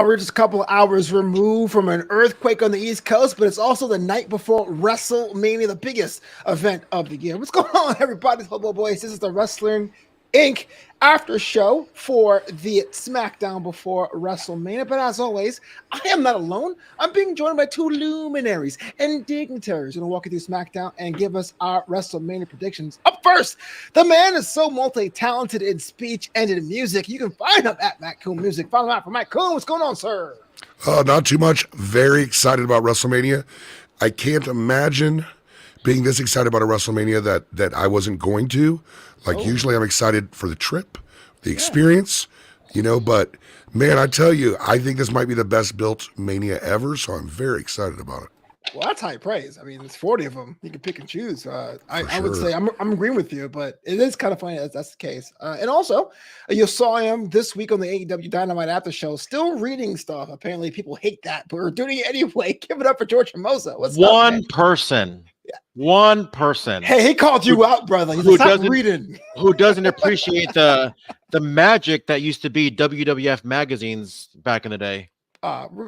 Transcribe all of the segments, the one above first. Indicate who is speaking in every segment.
Speaker 1: We're just a couple of hours removed from an earthquake on the East Coast, but it's also the night before WrestleMania, the biggest event of the year. What's going on, everybody? Flobo Boyce. This is the Wrestling Inc. after show for the SmackDown before WrestleMania. But as always, I am not alone. I'm being joined by two luminaries and dignitaries who will walk you through SmackDown and give us our WrestleMania predictions. Up first, the man is so multi-talented in speech and in music. You can find him at Koon Music. Follow him out for Koon. What's going on, sir?
Speaker 2: Not too much. Very excited about WrestleMania. I can't imagine being this excited about a WrestleMania that I wasn't going to. Usually I'm excited for the trip, the experience, but man, I tell you, I think this might be the best built Mania ever, so I'm very excited about it.
Speaker 1: Well, that's high praise. I mean, it's 40 of them. You can pick and choose. I would say I'm agreeing with you, but it is kind of funny that that's the case. And also, you saw him this week on the AEW Dynamite after show, still reading stuff. Apparently, people hate that, but we're doing it anyway. Give it up for George Hermoza. What's
Speaker 3: One
Speaker 1: up,
Speaker 3: person. Yeah. One person.
Speaker 1: Hey, he called you out, brother. He's like, stop reading.
Speaker 3: Who doesn't appreciate the magic that used to be WWF magazines back in the day?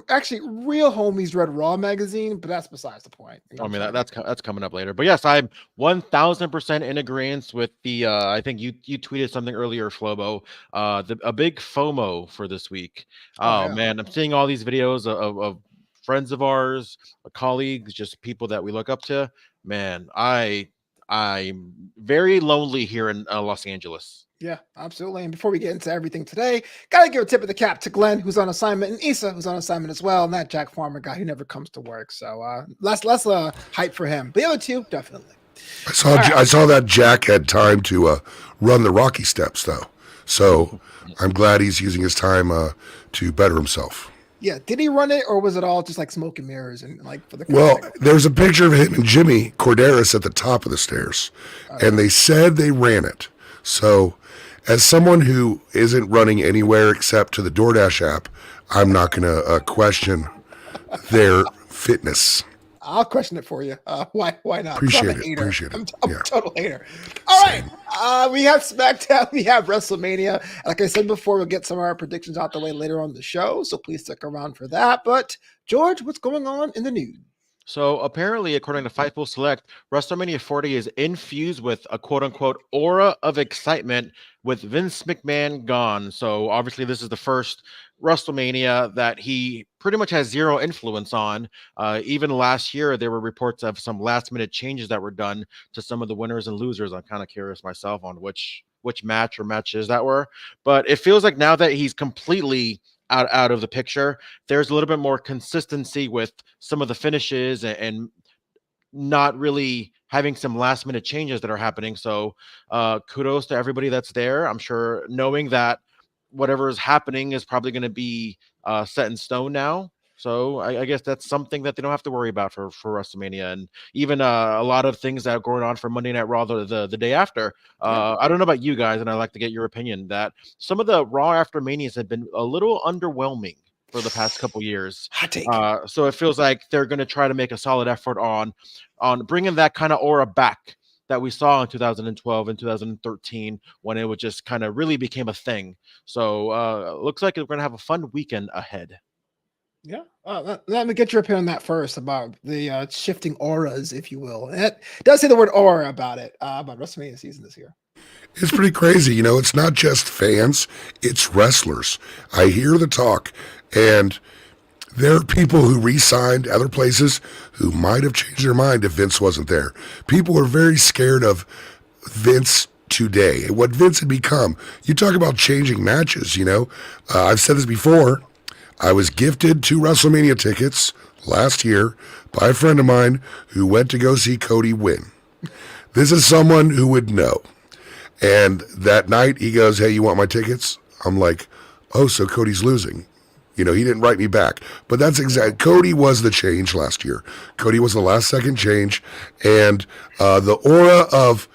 Speaker 1: Actually, Real Homies read Raw magazine, but that's besides the point.
Speaker 3: I mean, that's coming up later. But yes, I'm 1,000% in agreement with the. I think you tweeted something earlier, Flobo. A big FOMO for this week. Oh man, I'm seeing all these videos of friends of ours, colleagues, just people that we look up to. Man, I'm very lonely here in Los Angeles.
Speaker 1: Yeah, absolutely. And before we get into everything today, gotta give a tip of the cap to Glenn, who's on assignment, and Issa, who's on assignment as well, and that Jack Farmer guy who never comes to work. So less hype for him. But the other two, definitely.
Speaker 2: I saw that Jack had time to run the Rocky steps though, so I'm glad he's using his time to better himself.
Speaker 1: Yeah, did he run it, or was it all just like smoke and mirrors and like for the?
Speaker 2: Well, there's a picture of him and Jimmy Corderas at the top of the stairs, and they said they ran it. So, as someone who isn't running anywhere except to the DoorDash app, I'm not going to question their fitness.
Speaker 1: I'll question it for you. Why not?
Speaker 2: Appreciate it.
Speaker 1: I'm a total hater. All right. We have SmackDown. We have WrestleMania. Like I said before, we'll get some of our predictions out the way later on the show, so please stick around for that. But, George, what's going on in the news?
Speaker 3: So apparently, according to Fightful Select, WrestleMania 40 is infused with a quote-unquote aura of excitement with Vince McMahon gone. So obviously, this is the first WrestleMania that he pretty much has zero influence on. Even last year, there were reports of some last-minute changes that were done to some of the winners and losers. I'm kind of curious myself on which match or matches that were. But it feels like now that he's completely out of the picture, there's a little bit more consistency with some of the finishes and not really having some last minute changes that are happening. So kudos to everybody that's there. I'm sure knowing that whatever is happening is probably going to be set in stone now. So I guess that's something that they don't have to worry about for WrestleMania, and even a lot of things that are going on for Monday Night Raw the day after. I don't know about you guys, and I'd like to get your opinion that some of the Raw after Manias have been a little underwhelming for the past couple years.
Speaker 1: Hot take.
Speaker 3: So it feels like they're going to try to make a solid effort on bringing that kind of aura back that we saw in 2012 and 2013 when it was just kind of really became a thing. So looks like we're going to have a fun weekend ahead.
Speaker 1: Yeah. Let me get your opinion on that first about the shifting auras, if you will. It does say the word aura about it, about WrestleMania season this year.
Speaker 2: It's pretty crazy. It's not just fans, it's wrestlers. I hear the talk, and there are people who re-signed other places who might have changed their mind if Vince wasn't there. People are very scared of Vince today, what Vince had become. You talk about changing matches, I've said this before. I was gifted 2 WrestleMania tickets last year by a friend of mine who went to go see Cody win. This is someone who would know. And that night he goes, "Hey, you want my tickets?" I'm like, "Oh, so Cody's losing." He didn't write me back. But that's exact. Cody was the change last year. Cody was the last second change. And the aura of,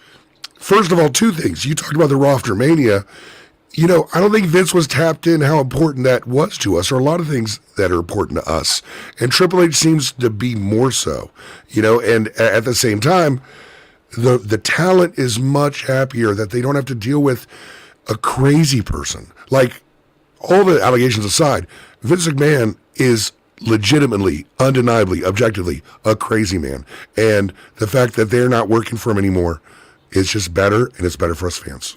Speaker 2: first of all, 2 things. You talked about the Raw after Mania. I don't think Vince was tapped in how important that was to us, or a lot of things that are important to us. And Triple H seems to be more so, and at the same time, the talent is much happier that they don't have to deal with a crazy person. Like, all the allegations aside, Vince McMahon is legitimately, undeniably, objectively a crazy man. And the fact that they're not working for him anymore is just better, and it's better for us fans.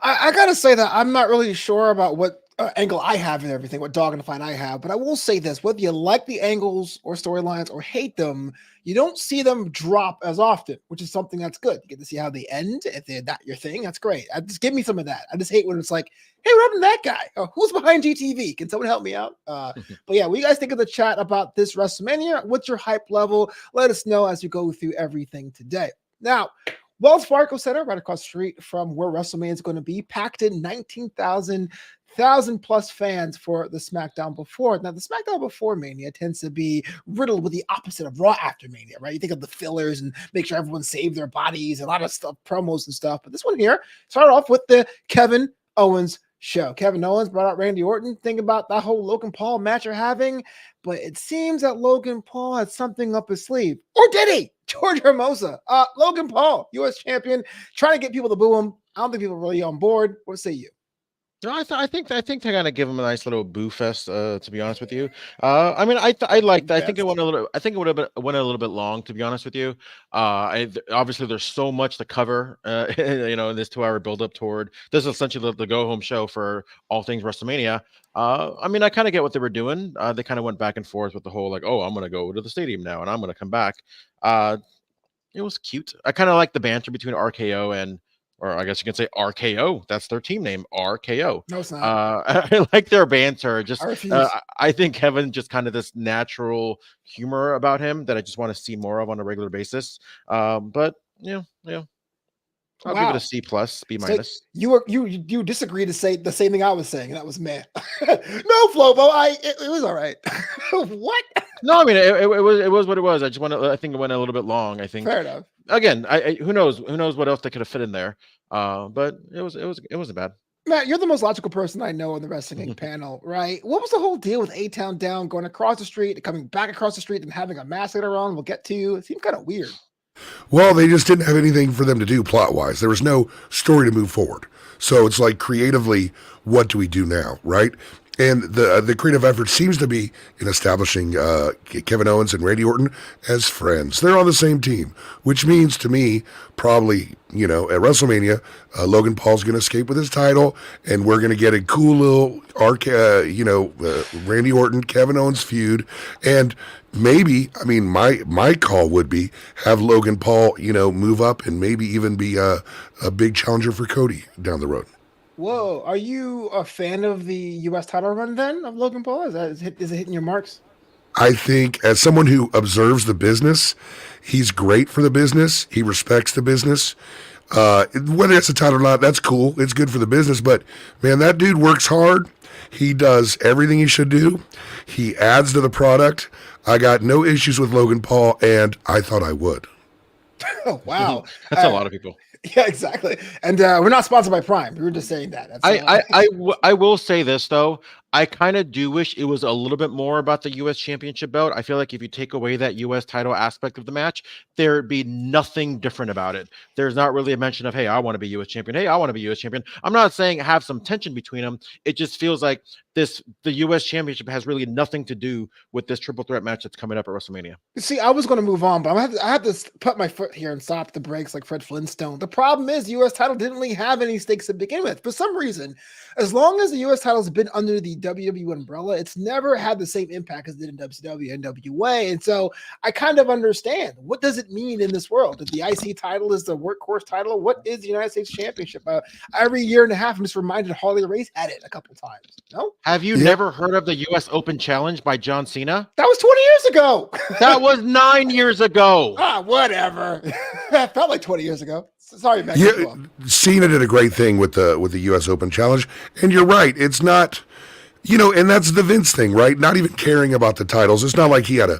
Speaker 1: I gotta say that I'm not really sure about what angle I have and everything, what dog and fight I have, but I will say this: whether you like the angles or storylines or hate them, you don't see them drop as often, which is something that's good. You get to see how they end. If they're not your thing, that's great. Just give me some of that. I just hate when it's like, hey, what happened to that guy? Oh, who's behind GTV? Can someone help me out? But yeah, what you guys think of the chat about this WrestleMania? What's your hype level? Let us know as we go through everything today. Now, Wells Fargo Center, right across the street from where WrestleMania is going to be, packed in 19,000 plus fans for the SmackDown before. Now, the SmackDown before Mania tends to be riddled with the opposite of Raw after Mania, right? You think of the fillers and make sure everyone saved their bodies, a lot of stuff, promos and stuff. But this one here started off with the Kevin Owens show. Kevin Owens brought out Randy Orton. Think about that whole Logan Paul match you're having, but it seems that Logan Paul had something up his sleeve. Or did he? George Hermoza, Logan Paul, U.S. champion, trying to get people to boo him. I don't think people are really on board. What say you?
Speaker 3: No, I think they're gonna give him a nice little boo fest. To be honest with you, I mean, I liked. I think it went a little. I think it went a little bit long. To be honest with you, obviously there's so much to cover. In this 2-hour build up toward this is essentially the go home show for all things WrestleMania. I mean, I kind of get what they were doing. They kind of went back and forth with the whole like, oh, I'm gonna go to the stadium now and I'm gonna come back. It was cute. I kind of like the banter between RKO and. Or I guess you can say RKO. That's their team name, RKO.
Speaker 1: No, it's not.
Speaker 3: I like their banter. Just
Speaker 1: I
Speaker 3: I think Kevin just kind of this natural humor about him that I just want to see more of on a regular basis. But yeah, I'll give it a C plus, B minus.
Speaker 1: So you disagree to say the same thing I was saying. That was meh. No, Flobo. It was all right. What?
Speaker 3: No, I mean it was what it was. I think it went a little bit long. I think
Speaker 1: fair enough.
Speaker 3: Again, who knows what else they could have fit in there. But it wasn't bad.
Speaker 1: Matt, you're the most logical person I know on the Wrestling panel, right? What was the whole deal with A-Town Down going across the street, coming back across the street, and having a mask later on? We'll get to. It seemed kind of weird.
Speaker 2: Well, they just didn't have anything for them to do plot-wise. There was no story to move forward. So it's like creatively, what do we do now, right? And the creative effort seems to be in establishing Kevin Owens and Randy Orton as friends. They're on the same team, which means to me, probably, at WrestleMania, Logan Paul's going to escape with his title, and we're going to get a cool little Randy Orton, Kevin Owens feud. And maybe, I mean, my call would be have Logan Paul, move up and maybe even be a big challenger for Cody down the road.
Speaker 1: Whoa, are you a fan of the U.S. title run then of Logan Paul? Is it hitting your marks?
Speaker 2: I think as someone who observes the business, he's great for the business. He respects the business. Whether it's a title or not, that's cool. It's good for the business. But, man, that dude works hard. He does everything he should do. He adds to the product. I got no issues with Logan Paul, and I thought I would.
Speaker 1: Oh, wow.
Speaker 3: That's a lot of people.
Speaker 1: Yeah, exactly. And we're not sponsored by Prime. We were just saying that.
Speaker 3: I will say this, though. I kind of do wish it was a little bit more about the U.S. Championship belt. I feel like if you take away that U.S. title aspect of the match, there'd be nothing different about it. There's not really a mention of, hey, I want to be U.S. champion. Hey, I want to be U.S. champion. I'm not saying have some tension between them. It just feels like the U.S. Championship has really nothing to do with this triple threat match that's coming up at WrestleMania.
Speaker 1: See, I was going to move on, but I have to put my foot here and stop the brakes like Fred Flintstone. The problem is the U.S. title didn't really have any stakes to begin with. For some reason, as long as the U.S. title has been under the WWE umbrella, it's never had the same impact as it did in WCW and NWA. And so I kind of understand. What does it mean in this world? That the IC title is the workhorse title? What is the United States Championship? Every year and a half, I'm just reminded Harley Race had it a couple times. No?
Speaker 3: Have you never heard of the U.S. Open Challenge by John Cena?
Speaker 1: That was 20 years ago.
Speaker 3: That was 9 years ago.
Speaker 1: Whatever. That felt like 20 years ago. Sorry, Matt.
Speaker 2: Yeah, Cena did a great thing with the U.S. Open Challenge, and you're right. It's not, and that's the Vince thing, right? Not even caring about the titles. It's not like he had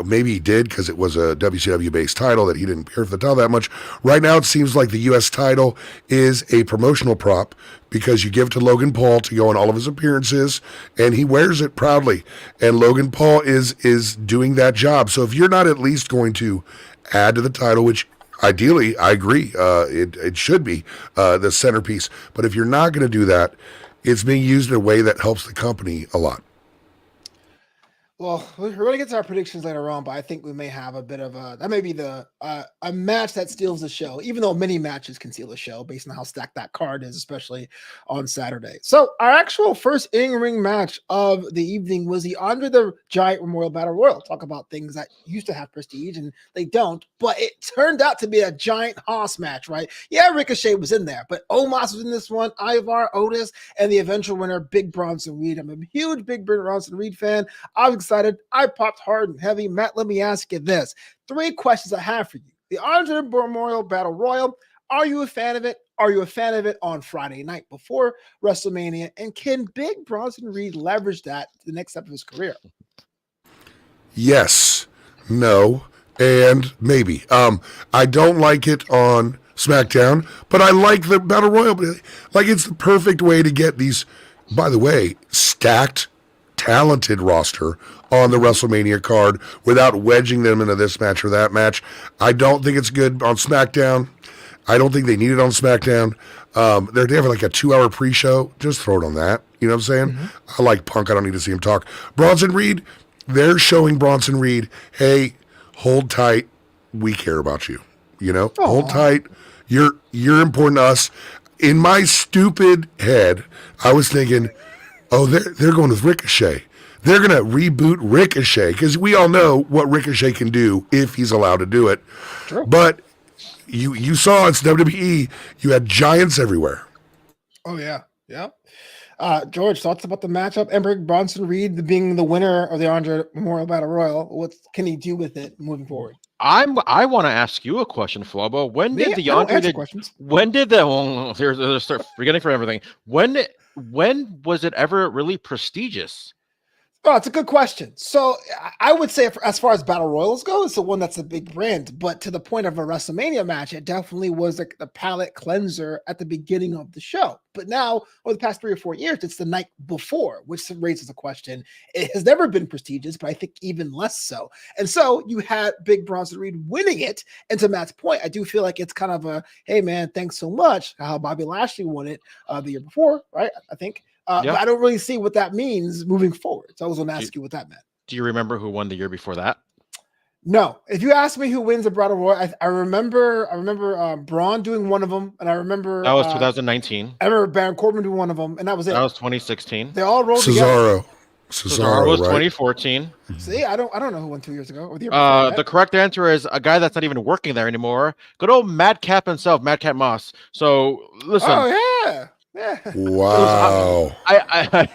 Speaker 2: maybe he did because it was a WCW-based title that he didn't care for the title that much. Right now, it seems like the U.S. title is a promotional prop because you give it to Logan Paul to go on all of his appearances, and he wears it proudly. And Logan Paul is doing that job. So if you're not at least going to add to the title, which ideally, I agree, it should be the centerpiece. But if you're not going to do that, it's being used in a way that helps the company a lot.
Speaker 1: Well, we're going to get to our predictions later on, but I think we may have a bit of that may be a match that steals the show, even though many matches can steal the show based on how stacked that card is, especially on Saturday. So our actual first in-ring match of the evening was the Andre the Giant Memorial Battle Royal. Talk about things that used to have prestige and they don't, but it turned out to be a giant hoss match, right? Yeah, Ricochet was in there, but Omos was in this one, Ivar, Otis, and the eventual winner, Big Bronson Reed. I'm a huge Big Bronson Reed fan. I was excited. I popped hard and heavy. Matt, let me ask you this. 3 questions I have for you. The Andre Memorial Battle Royal. Are you a fan of it? Are you a fan of it on Friday night before WrestleMania? And can Big Bronson Reed leverage that to the next step of his career?
Speaker 2: Yes, no, and maybe. I don't like it on SmackDown, but I like the Battle Royal. Like, it's the perfect way to get these, by the way, stacked, talented roster on the WrestleMania card without wedging them into this match or that match. I don't think it's good on SmackDown. I don't think they need it on SmackDown. They have like a 2-hour pre-show. Just throw it on that. You know what I'm saying? Mm-hmm. I like Punk. I don't need to see him talk. Bronson Reed, they're showing Bronson Reed, hey, hold tight. We care about you. You know,
Speaker 1: Aww.
Speaker 2: Hold tight. You're important to us. In my stupid head, I was thinking, oh, they're going with Ricochet. They're going to reboot Ricochet because we all know what Ricochet can do if he's allowed to do it.
Speaker 1: True.
Speaker 2: But you saw it's WWE. You had giants everywhere.
Speaker 1: Oh, yeah. Yeah. George, thoughts about the matchup? Emperor Bronson Reed being the winner of the Andre Memorial Battle Royal. What can he do with it moving forward?
Speaker 3: I want to ask you a question, Flobo. When did the Andre? When did the? Well, there's start forgetting for everything. When was it ever really prestigious?
Speaker 1: Oh, it's a good question. So I would say, as far as battle royals go, it's the one that's a big brand. But to the point of a WrestleMania match, it definitely was like the palate cleanser at the beginning of the show. But now, over the past 3 or 4 years, it's the night before, which raises a question. It has never been prestigious, but I think even less so. And so you had Big Bronson Reed winning it. And to Matt's point, I do feel like it's kind of a, hey, man, thanks so much. How Bobby Lashley won it the year before, right? I think. But I don't really see what that means moving forward. So I was going to ask you what that meant.
Speaker 3: Do you remember who won the year before that?
Speaker 1: No. If you ask me who wins the Battle Royal, I remember Braun doing one of them, and I remember
Speaker 3: that was 2019.
Speaker 1: I remember Baron Corbin doing one of them, and that was it.
Speaker 3: That was 2016.
Speaker 1: They all rolled together.
Speaker 3: Cesaro was 2014.
Speaker 1: See, I don't know who won 2 years ago. Or the
Speaker 3: correct answer is a guy that's not even working there anymore. Good old Madcap himself, Madcap Moss. So listen.
Speaker 1: Oh yeah. Yeah.
Speaker 2: Wow.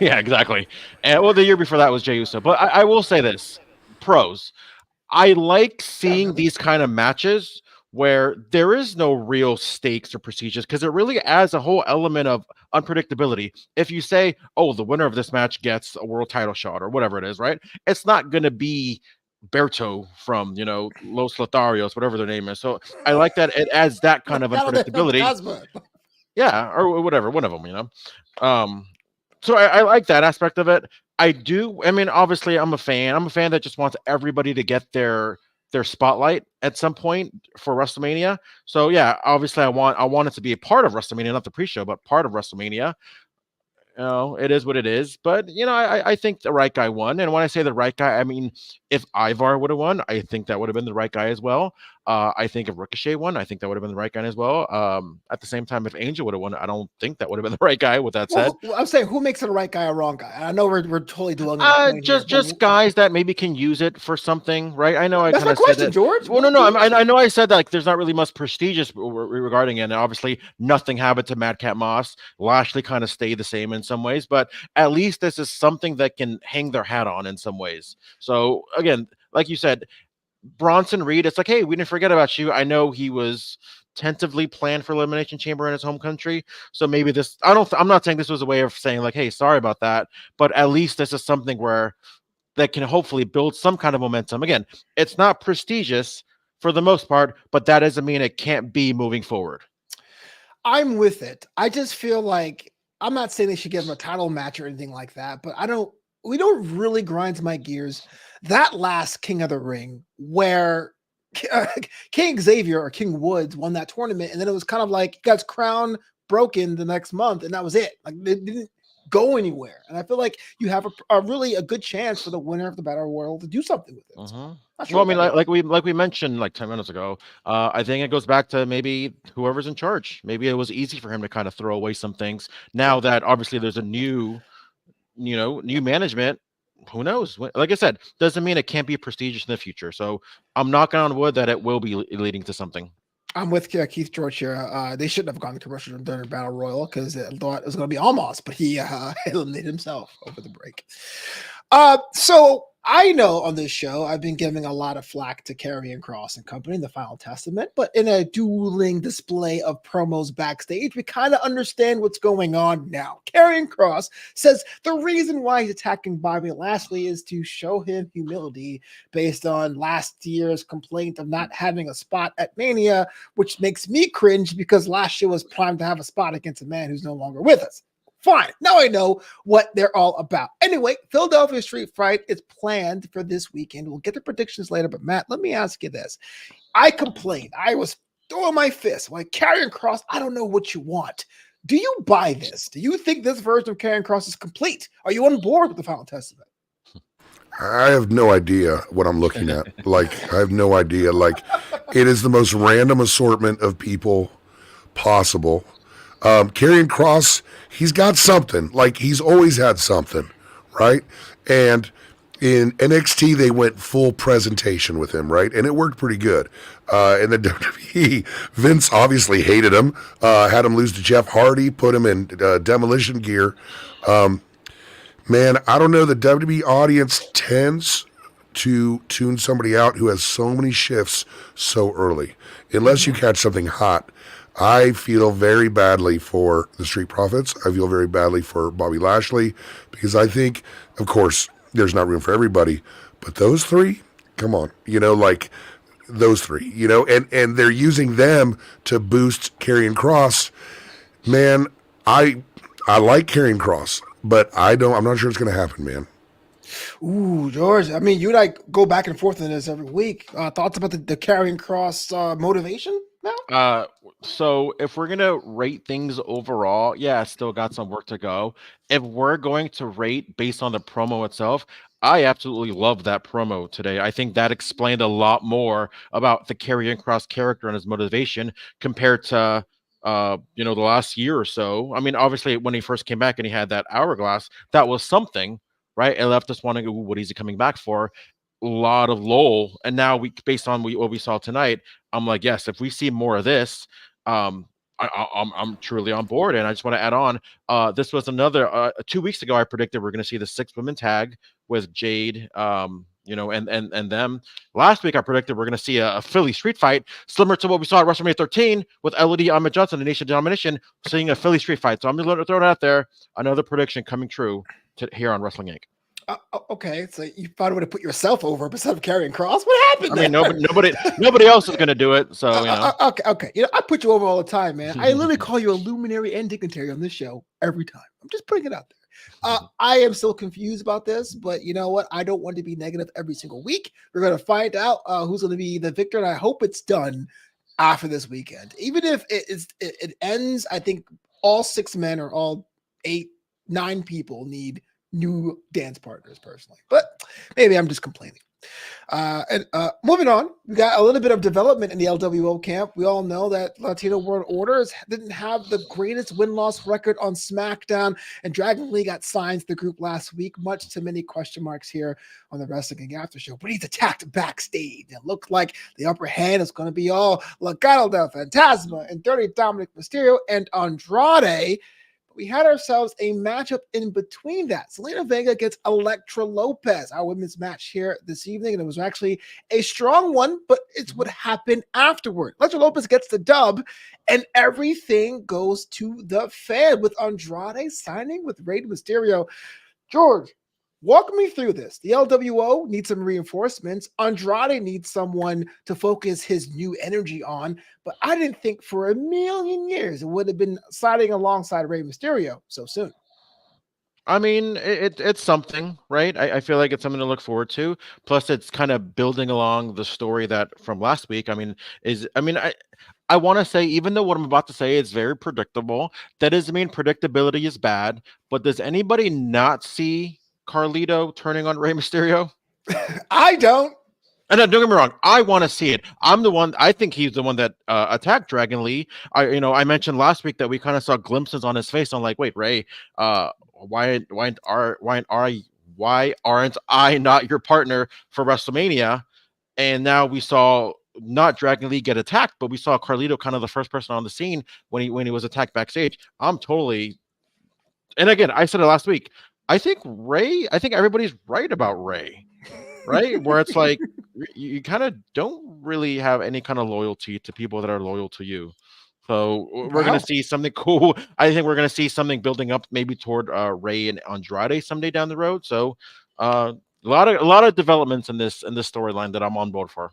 Speaker 3: Yeah, exactly. And well, the year before that was Jey Uso. But I will say this: pros. I like seeing these kind of matches where there is no real stakes or procedures because it really adds a whole element of unpredictability. If you say, "Oh, the winner of this match gets a world title shot" or whatever it is, right? It's not going to be Berto from Los Lotharios, whatever their name is. So I like that it adds that kind of unpredictability. Yeah, or whatever, one of them, So I like that aspect of it. I do. I mean, obviously, I'm a fan. I'm a fan that just wants everybody to get their spotlight at some point for WrestleMania. So yeah, obviously, I want it to be a part of WrestleMania, not the pre-show, but part of WrestleMania. It is what it is. But I think the right guy won. And when I say the right guy, I mean, if Ivar would have won, I think that would have been the right guy as well. I think if Ricochet won, I think that would have been the right guy as well. At the same time, if Angel would have won, I don't think that would have been the right guy. With that said,
Speaker 1: I'm saying, who makes it a right guy or wrong guy? I know we're totally dwelling on
Speaker 3: just guys that maybe can use it for something, right? I know I kind of said that.
Speaker 1: George.
Speaker 3: Well, no. I know I said that like there's not really much prestigious regarding it, and obviously nothing happened to Madcap Moss. Lashley kind of stayed the same in some ways, but at least this is something that can hang their hat on in some ways. So again, like you said, Bronson Reed, it's like, hey, we didn't forget about you. I know he was tentatively planned for Elimination Chamber in his home country. So maybe this, I'm not saying this was a way of saying like, hey, sorry about that. But at least this is something where that can hopefully build some kind of momentum. Again, it's not prestigious for the most part, but that doesn't mean it can't be moving forward.
Speaker 1: I'm with it. I just feel like, I'm not saying they should give him a title match or anything like that, but we don't really grind my gears. That last King of the Ring where King Xavier or King Woods won that tournament, and then it was kind of like he got his crown broken the next month, and that was it. Like they didn't go anywhere. And I feel like you have a really a good chance for the winner of the Battle Royal to do something with it.
Speaker 3: Mhm.
Speaker 1: Not sure
Speaker 3: Well, I
Speaker 1: what
Speaker 3: mean,
Speaker 1: that is.
Speaker 3: like we mentioned like 10 minutes ago, I think it goes back to maybe whoever's in charge. Maybe it was easy for him to kind of throw away some things. Now that obviously there's a new management, who knows? Like I said, doesn't mean it can't be prestigious in the future. So I'm knocking on wood that it will be leading to something.
Speaker 1: I'm with Keith George here. They shouldn't have gone to commercial during Battle Royal because I thought it was going to be almost, but he eliminated himself over the break. So I know on this show I've been giving a lot of flack to Karrion Kross and company in the Final Testament, but in a dueling display of promos backstage, we kind of understand what's going on now. Karrion Kross says the reason why he's attacking Bobby Lashley is to show him humility based on last year's complaint of not having a spot at Mania, which makes me cringe because Lashley was primed to have a spot against a man who's no longer with us. Fine. Now I know what they're all about. Anyway, Philadelphia Street Fight is planned for this weekend. We'll get the predictions later, but Matt, let me ask you this. I complained. I was throwing my fist. Like, Karrion Kross, I don't know what you want. Do you buy this? Do you think this version of Karrion Kross is complete? Are you on board with the Final Testament?
Speaker 2: I have no idea what I'm looking at. Like, I have no idea. Like, it is the most random assortment of people possible. Karrion Kross, he's got something. Like, he's always had something, right? And in NXT, they went full presentation with him, right? And it worked pretty good. In the WWE, Vince obviously hated him, had him lose to Jeff Hardy, put him in demolition gear. Man, I don't know. The WWE audience tends to tune somebody out who has so many shifts so early. Unless you catch something hot. I feel very badly for the Street Profits. I feel very badly for Bobby Lashley because I think, of course, there's not room for everybody, but those three, come on, like those three, and they're using them to boost Karrion Kross. Man, I like Karrion Kross, but I'm not sure it's going to happen, man.
Speaker 1: Ooh, George. I mean, you like go back and forth on this every week. Thoughts about the Karrion Kross motivation now?
Speaker 3: So if we're gonna rate things overall, yeah, still got some work to go. If we're going to rate based on the promo itself, I absolutely love that promo today. I think that explained a lot more about the Karrion Kross character and his motivation compared to the last year or so. I mean, obviously when he first came back and he had that hourglass, that was something, right? It left us wondering, "Ooh, what is he coming back for?" A lot of lull, and now based on what we saw tonight, I'm like, yes, if we see more of this, I'm truly on board. And I just want to add on, this was another 2 weeks ago. I predicted we're going to see the 6 women tag with Jade, and them. Last week I predicted we're going to see a Philly street fight similar to what we saw at WrestleMania 13 with Elodie Ahmed Johnson and Nation Domination, seeing a Philly street fight. So I'm going to throw it out there. Another prediction coming true here on Wrestling Inc.
Speaker 1: Okay, so you thought would have put yourself over besides Karrion Kross. What happened?
Speaker 3: I mean, nobody else is going to do it. So
Speaker 1: Okay. I put you over all the time, man. I literally call you a luminary and dignitary on this show every time. I'm just putting it out there. I am still confused about this, but you know what? I don't want to be negative every single week. We're going to find out who's going to be the victor, and I hope it's done after this weekend. Even if it ends, I think all 6 men or all 8, 9 people need new dance partners personally, but maybe I'm just complaining. And moving on, we got a little bit of development in the LWO camp. We all know that Latino World Order didn't have the greatest win-loss record on SmackDown, and Dragon Lee got signed to the group last week, much to many question marks here on the Wrestling Inc. After Show. But he's attacked backstage. It looked like the upper hand is going to be all Legado del Fantasma and Dirty Dominic Mysterio and Andrade. We had ourselves a matchup in between that. Selena Vega gets Elektra Lopez, our women's match here this evening, and it was actually a strong one, but it's what happened afterward. Elektra Lopez gets the dub, and everything goes to the fan with Andrade signing with Rey Mysterio. George, walk me through this. The LWO needs some reinforcements. Andrade needs someone to focus his new energy on, but I didn't think for a million years it would have been siding alongside Rey Mysterio so soon.
Speaker 3: I mean, it's something, right? I feel like it's something to look forward to. Plus, it's kind of building along the story that from last week. I want to say, even though what I'm about to say is very predictable, that doesn't mean predictability is bad. But does anybody not see Carlito turning on Rey Mysterio?
Speaker 1: I don't.
Speaker 3: And don't get me wrong, I want to see it. I'm the one. I think he's the one that attacked Dragon Lee. I mentioned last week that we kind of saw glimpses on his face. I'm like, wait, Ray, why aren't I not your partner for WrestleMania? And now we saw not Dragon Lee get attacked, but we saw Carlito kind of the first person on the scene when he was attacked backstage. I'm totally. And again, I said it last week. I think everybody's right about Ray, right? Where it's like you kind of don't really have any kind of loyalty to people that are loyal to you. So we're going to see something cool. I think we're going to see something building up maybe toward Ray and Andrade someday down the road. So a lot of developments in this storyline that I'm on board for.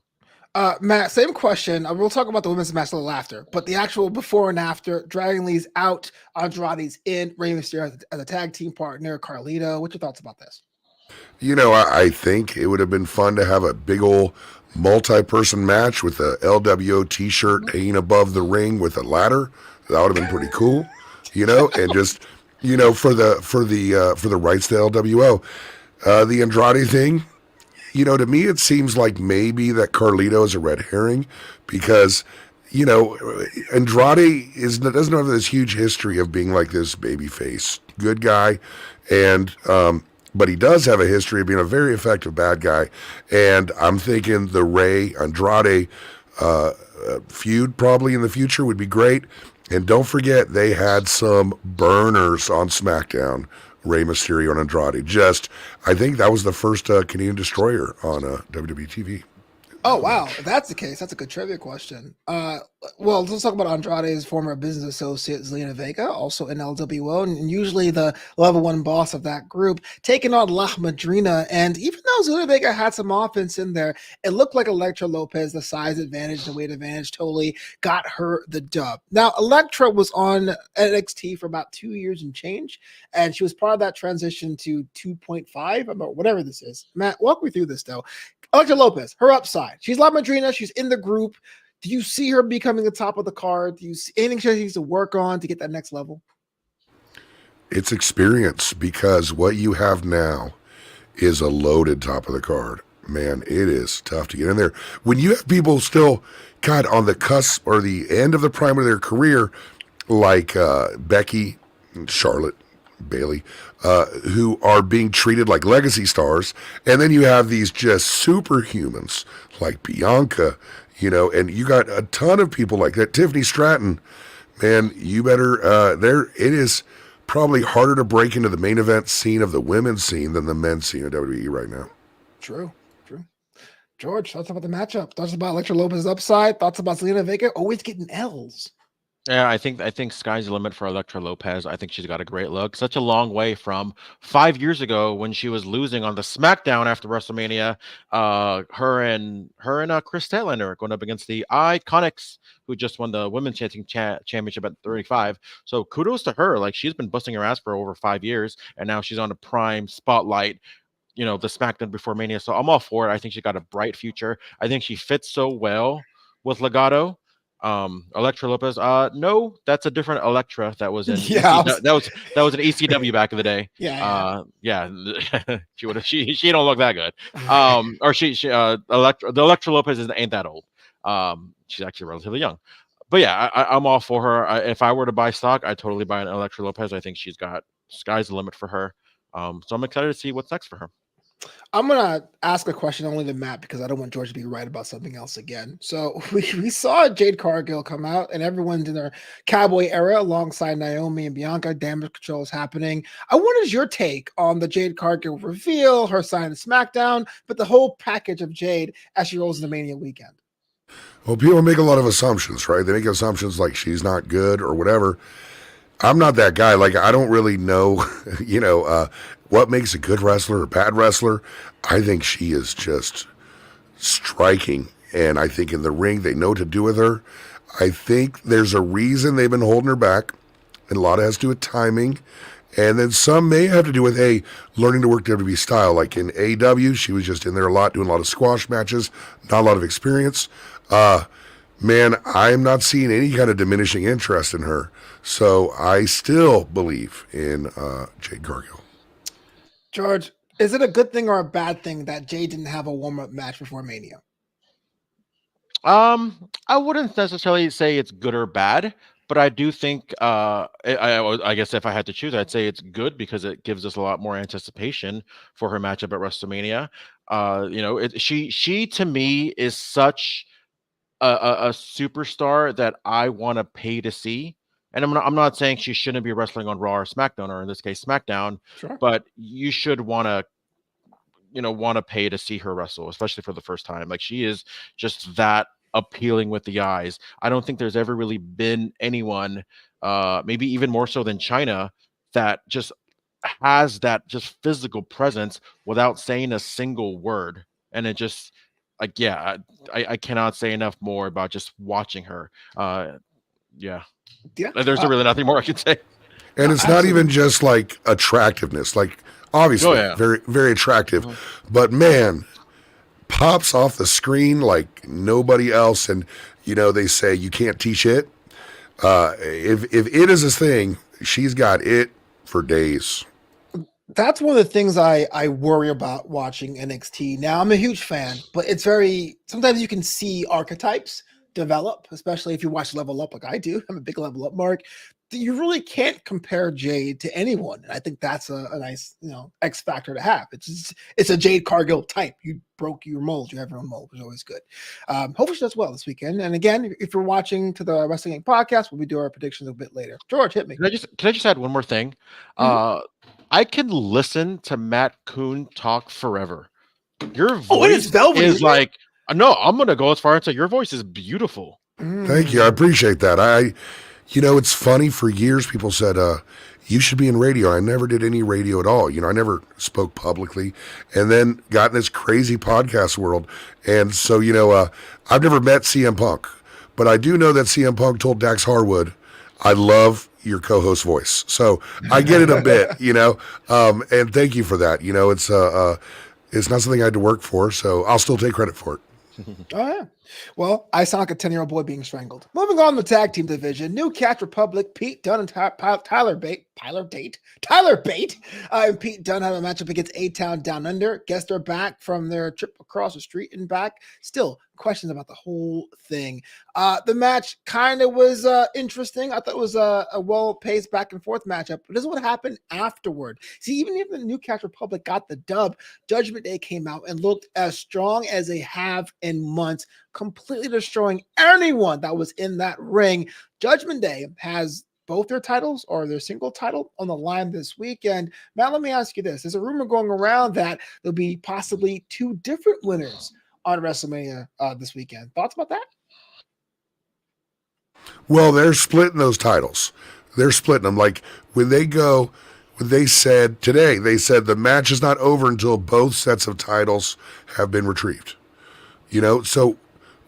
Speaker 1: Matt, same question. We'll talk about the women's match a little after, but the actual before and after, Dragon Lee's out, Andrade's in, Rey Mysterio as a tag team partner, Carlito. What's your thoughts about this?
Speaker 2: I think it would have been fun to have a big old multi-person match with a LWO t-shirt hanging above the ring with a ladder. That would have been pretty cool, and just, for the rights to LWO. The Andrade thing, to me, it seems like maybe that Carlito is a red herring because, Andrade doesn't have this huge history of being like this babyface good guy. And, but he does have a history of being a very effective bad guy. And I'm thinking the Ray Andrade feud probably in the future would be great. And don't forget, they had some burners on SmackDown, Rey Mysterio and Andrade. I think that was the first Canadian Destroyer on WWE TV.
Speaker 1: Oh, wow. If that's the case, that's a good trivia question. Well, let's talk about Andrade's former business associate, Zelina Vega, also in LWO, and usually the level one boss of that group, taking on La Madrina. And even though Zelina Vega had some offense in there, it looked like Elektra Lopez, the size advantage, the weight advantage, totally got her the dub. Now, Elektra was on NXT for about 2 years and change, and she was part of that transition to 2.5, about whatever this is. Matt, walk me through this, though. Elektra Lopez, her upside. She's La Madrina. She's in the group. Do you see her becoming the top of the card? Do you see anything she needs to work on to get that next level?
Speaker 2: It's experience, because what you have now is a loaded top of the card. Man, it is tough to get in there. When you have people still kind of on the cusp or the end of the prime of their career, like Becky, Charlotte, Bailey, who are being treated like legacy stars, and then you have these just superhumans like Bianca, and you got a ton of people like that. Tiffany Stratton, man, you better it is probably harder to break into the main event scene of the women's scene than the men's scene of WWE right now.
Speaker 1: True. George, thoughts about the matchup? Thoughts about Elektra Lopez's upside? Thoughts about Zelina Vega always getting L's?
Speaker 3: Yeah, I think sky's the limit for Elektra Lopez. I think she's got a great look. Such a long way from 5 years ago when she was losing on the SmackDown after WrestleMania. Her and Chris Statlander going up against the Iconics, who just won the women's championship at 35. So kudos to her. Like, she's been busting her ass for over 5 years, and now she's on a prime spotlight. The SmackDown before Mania. So I'm all for it. I think she got a bright future. I think she fits so well with Legado. Elektra Lopez. No, that's a different Elektra. That was in that was an ECW back in the day. She don't look that good. The Elektra Lopez ain't that old. She's actually relatively young. But yeah, I'm all for her. If I were to buy stock, I'd totally buy an Elektra Lopez. I think she's got sky's the limit for her. So I'm excited to see what's next for her.
Speaker 1: I'm going to ask a question only to Matt because I don't want George to be right about something else again. So we saw Jade Cargill come out and everyone's in their cowboy era alongside Naomi and Bianca. Damage control is happening. What is your take on the Jade Cargill reveal, her sign to SmackDown, but the whole package of Jade as she rolls into Mania weekend?
Speaker 2: Well, people make a lot of assumptions, right? They make assumptions like she's not good or whatever. I'm not that guy. Like, I don't really know, what makes a good wrestler or bad wrestler. I think she is just striking. And I think in the ring, they know what to do with her. I think there's a reason they've been holding her back. And a lot of it has to do with timing. And then some may have to do with learning to work WWE style. Like in AEW, she was just in there a lot, doing a lot of squash matches, not a lot of experience. Man, I'm not seeing any kind of diminishing interest in her. So I still believe in Jade Cargill.
Speaker 1: George, is it a good thing or a bad thing that Jade didn't have a warm-up match before Mania?
Speaker 3: I wouldn't necessarily say it's good or bad, but I do think I guess if I had to choose, I'd say it's good because it gives us a lot more anticipation for her matchup at WrestleMania. She to me is such a superstar that I want to pay to see. And I'm not saying she shouldn't be wrestling on Raw or SmackDown, or in this case SmackDown,
Speaker 1: Sure.
Speaker 3: but you should want to pay to see her wrestle, especially for the first time. Like, she is just that appealing with the eyes. I don't think there's ever really been anyone, maybe even more so than China, that just has that just physical presence without saying a single word. And it just, like, yeah, I cannot say enough more about just watching her. Yeah, there's really nothing more I can say.
Speaker 2: And it's not even just like attractiveness. Like, obviously, very, very attractive. But man, pops off the screen like nobody else. And, they say you can't teach it. If it is a thing, she's got it for days.
Speaker 1: That's one of the things I worry about watching NXT. Now, I'm a huge fan, but it's sometimes you can see archetypes develop, especially if you watch Level Up like I do. I'm a big Level Up mark. You really can't compare Jade to anyone. And I think that's a nice, X factor to have. It's a Jade Cargill type. You broke your mold. You have your own mold, which is always good. Hopefully she does well this weekend. And again, if you're watching to the Wrestling Inc. podcast, we'll be doing our predictions a bit later. George, hit me.
Speaker 3: Can I just add one more thing? I can listen to Matt Koon talk forever. Your voice is like, no, I'm going to go as far as say your voice is beautiful.
Speaker 2: Thank you. I appreciate that. It's funny, for years people said, you should be in radio. I never did any radio at all. I never spoke publicly, and then got in this crazy podcast world. And so, I've never met CM Punk, but I do know that CM Punk told Dax Harwood, I love your co-host voice. So I get it a bit, and thank you for that. It's not something I had to work for, so I'll still take credit for it.
Speaker 1: Oh, yeah. Well, I sound like a 10-year-old boy being strangled. Moving on to the tag team division, New Catch Republic, Pete Dunne and Tyler Bate, and Pete Dunne have a matchup against A-Town Down Under. Guess they're back from their trip across the street and back. Still, questions about the whole thing. The match kind of was interesting. I thought it was a well-paced back and forth matchup, but this is what happened afterward. See, even if the New Catch Republic got the dub, Judgment Day came out and looked as strong as they have in months, completely destroying anyone that was in that ring. Judgment Day has both their titles or their single title on the line this weekend. Matt, let me ask you this. There's a rumor going around that there'll be possibly two different winners on WrestleMania this weekend. Thoughts about that?
Speaker 2: Well, they're splitting those titles. They're splitting them. Like they said today, the match is not over until both sets of titles have been retrieved. So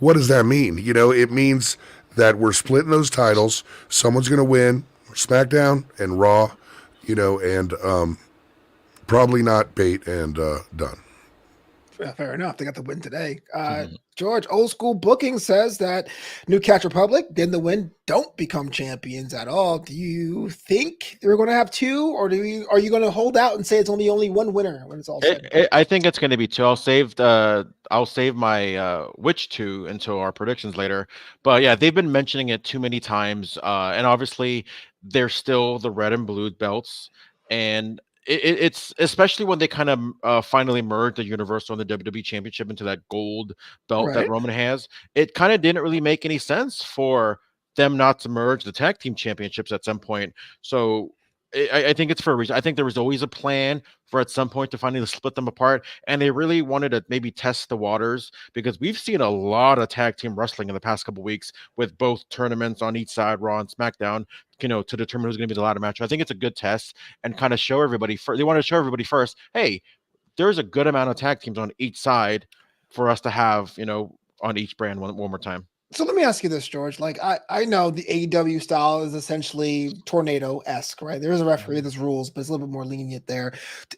Speaker 2: what does that mean? It means that we're splitting those titles. Someone's going to win SmackDown and Raw, and probably not Bate and Dunne.
Speaker 1: Fair enough. They got the win today. George, old school booking says that New Catch Republic, then the win, don't become champions at all. Do you think they're going to have two, or are you going to hold out and say it's only one winner when it's all said?
Speaker 3: I think it's going to be two. I'll save my which two until our predictions later. But yeah, they've been mentioning it too many times, and obviously they're still the red and blue belts, and it's especially when they kind of finally merged the Universal and the WWE Championship into that gold belt that Roman has. It kind of didn't really make any sense for them not to merge the tag team championships at some point. So I think it's for a reason. I think there was always a plan for at some point to finally split them apart, and they really wanted to maybe test the waters, because we've seen a lot of tag team wrestling in the past couple of weeks with both tournaments on each side, Raw and SmackDown, to determine who's going to be the ladder match. I think it's a good test and kind of show everybody. They want to show everybody first, hey, there's a good amount of tag teams on each side for us to have, on each brand one more time.
Speaker 1: So let me ask you this, George. Like I know the AEW style is essentially tornado-esque, right? There is a referee, there's rules, but it's a little bit more lenient there.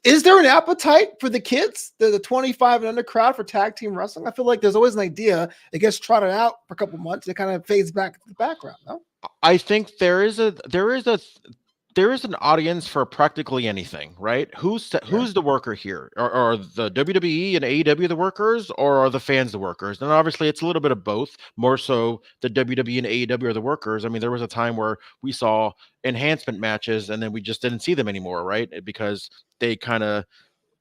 Speaker 1: Is there an appetite for the kids, the 25 and under crowd for tag team wrestling? I feel like there's always an idea. It gets trotted out for a couple months, it kind of fades back to the background, no?
Speaker 3: I think there is an audience for practically anything, right? Who's the worker here? Are the WWE and AEW the workers, or are the fans the workers? And obviously, it's a little bit of both. More so, the WWE and AEW are the workers. I mean, there was a time where we saw enhancement matches, and then we just didn't see them anymore, right? Because they kind of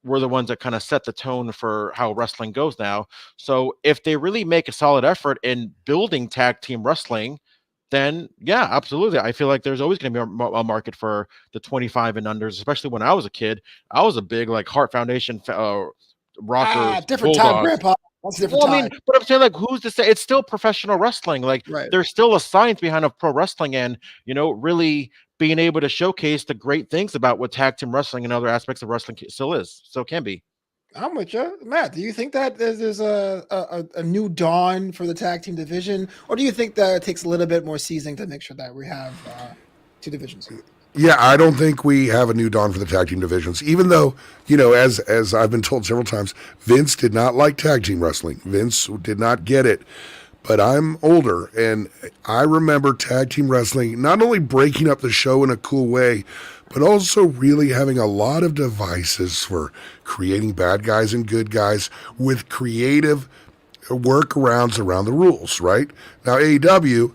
Speaker 3: were the ones that kind of set the tone for how wrestling goes now. So if they really make a solid effort in building tag team wrestling, then yeah, absolutely. I feel like there's always going to be a market for the 25 and unders, especially when I was a kid. I was a big like Heart Foundation rockers,
Speaker 1: Different time,
Speaker 3: Bulldogs.
Speaker 1: Grandpa. That's a different
Speaker 3: Well, I
Speaker 1: time.
Speaker 3: mean, but I'm saying like, who's to say? It's still professional wrestling. Like,
Speaker 1: Right.
Speaker 3: there's still a science behind of pro wrestling, and really being able to showcase the great things about what tag team wrestling and other aspects of wrestling still is. So can be.
Speaker 1: I'm with you, Matt. Do you think that there's a new dawn for the tag team division, or do you think that it takes a little bit more seasoning to make sure that we have two divisions?
Speaker 2: Yeah, I don't think we have a new dawn for the tag team divisions, even though, as I've been told several times, Vince did not like tag team wrestling. Vince did not get it. But I'm older, and I remember tag team wrestling not only breaking up the show in a cool way, but also really having a lot of devices for creating bad guys and good guys with creative workarounds around the rules, right? Now, AEW,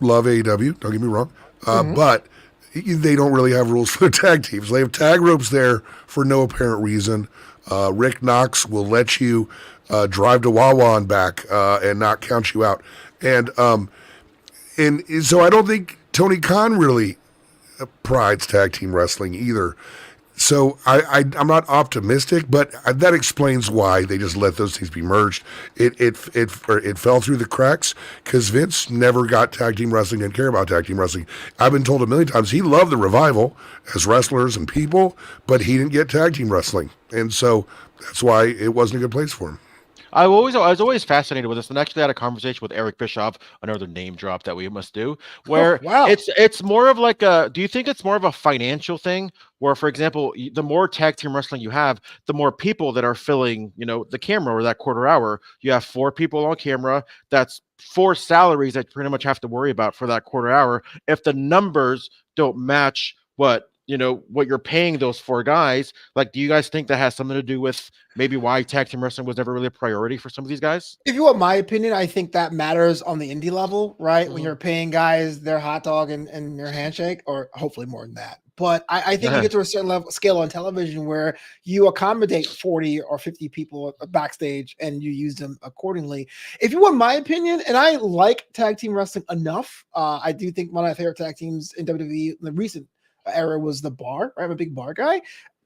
Speaker 2: love AEW, don't get me wrong, but they don't really have rules for the tag teams. They have tag ropes there for no apparent reason. Rick Knox will let you drive to Wawa and back and not count you out. And so I don't think Tony Khan really prides tag team wrestling either. So I'm not optimistic, but that explains why they just let those things be merged. It fell through the cracks because Vince never got tag team wrestling, didn't care about tag team wrestling. I've been told a million times he loved the revival as wrestlers and people, but he didn't get tag team wrestling. And so that's why it wasn't a good place for him.
Speaker 3: I was always fascinated with this, and actually had a conversation with Eric Bischoff, another name drop that we must do, where
Speaker 1: wow.
Speaker 3: it's more of like do you think it's more of a financial thing, where, for example, the more tag team wrestling you have, the more people that are filling, the camera or that quarter hour, you have 4 people on camera, that's 4 salaries that you pretty much have to worry about for that quarter hour. If the numbers don't match what you're paying those 4 guys, like, do you guys think that has something to do with maybe why tag team wrestling was never really a priority for some of these guys?
Speaker 1: If you want my opinion, I think that matters on the indie level, right?
Speaker 3: Mm-hmm.
Speaker 1: When you're paying guys their hot dog and their handshake, or hopefully more than that. But I think you get to a certain level scale on television where you accommodate 40 or 50 people backstage and you use them accordingly. If you want my opinion, and I like tag team wrestling enough, I do think one of my favorite tag teams in WWE in the recent era was the Bar. Right? I'm a big Bar guy.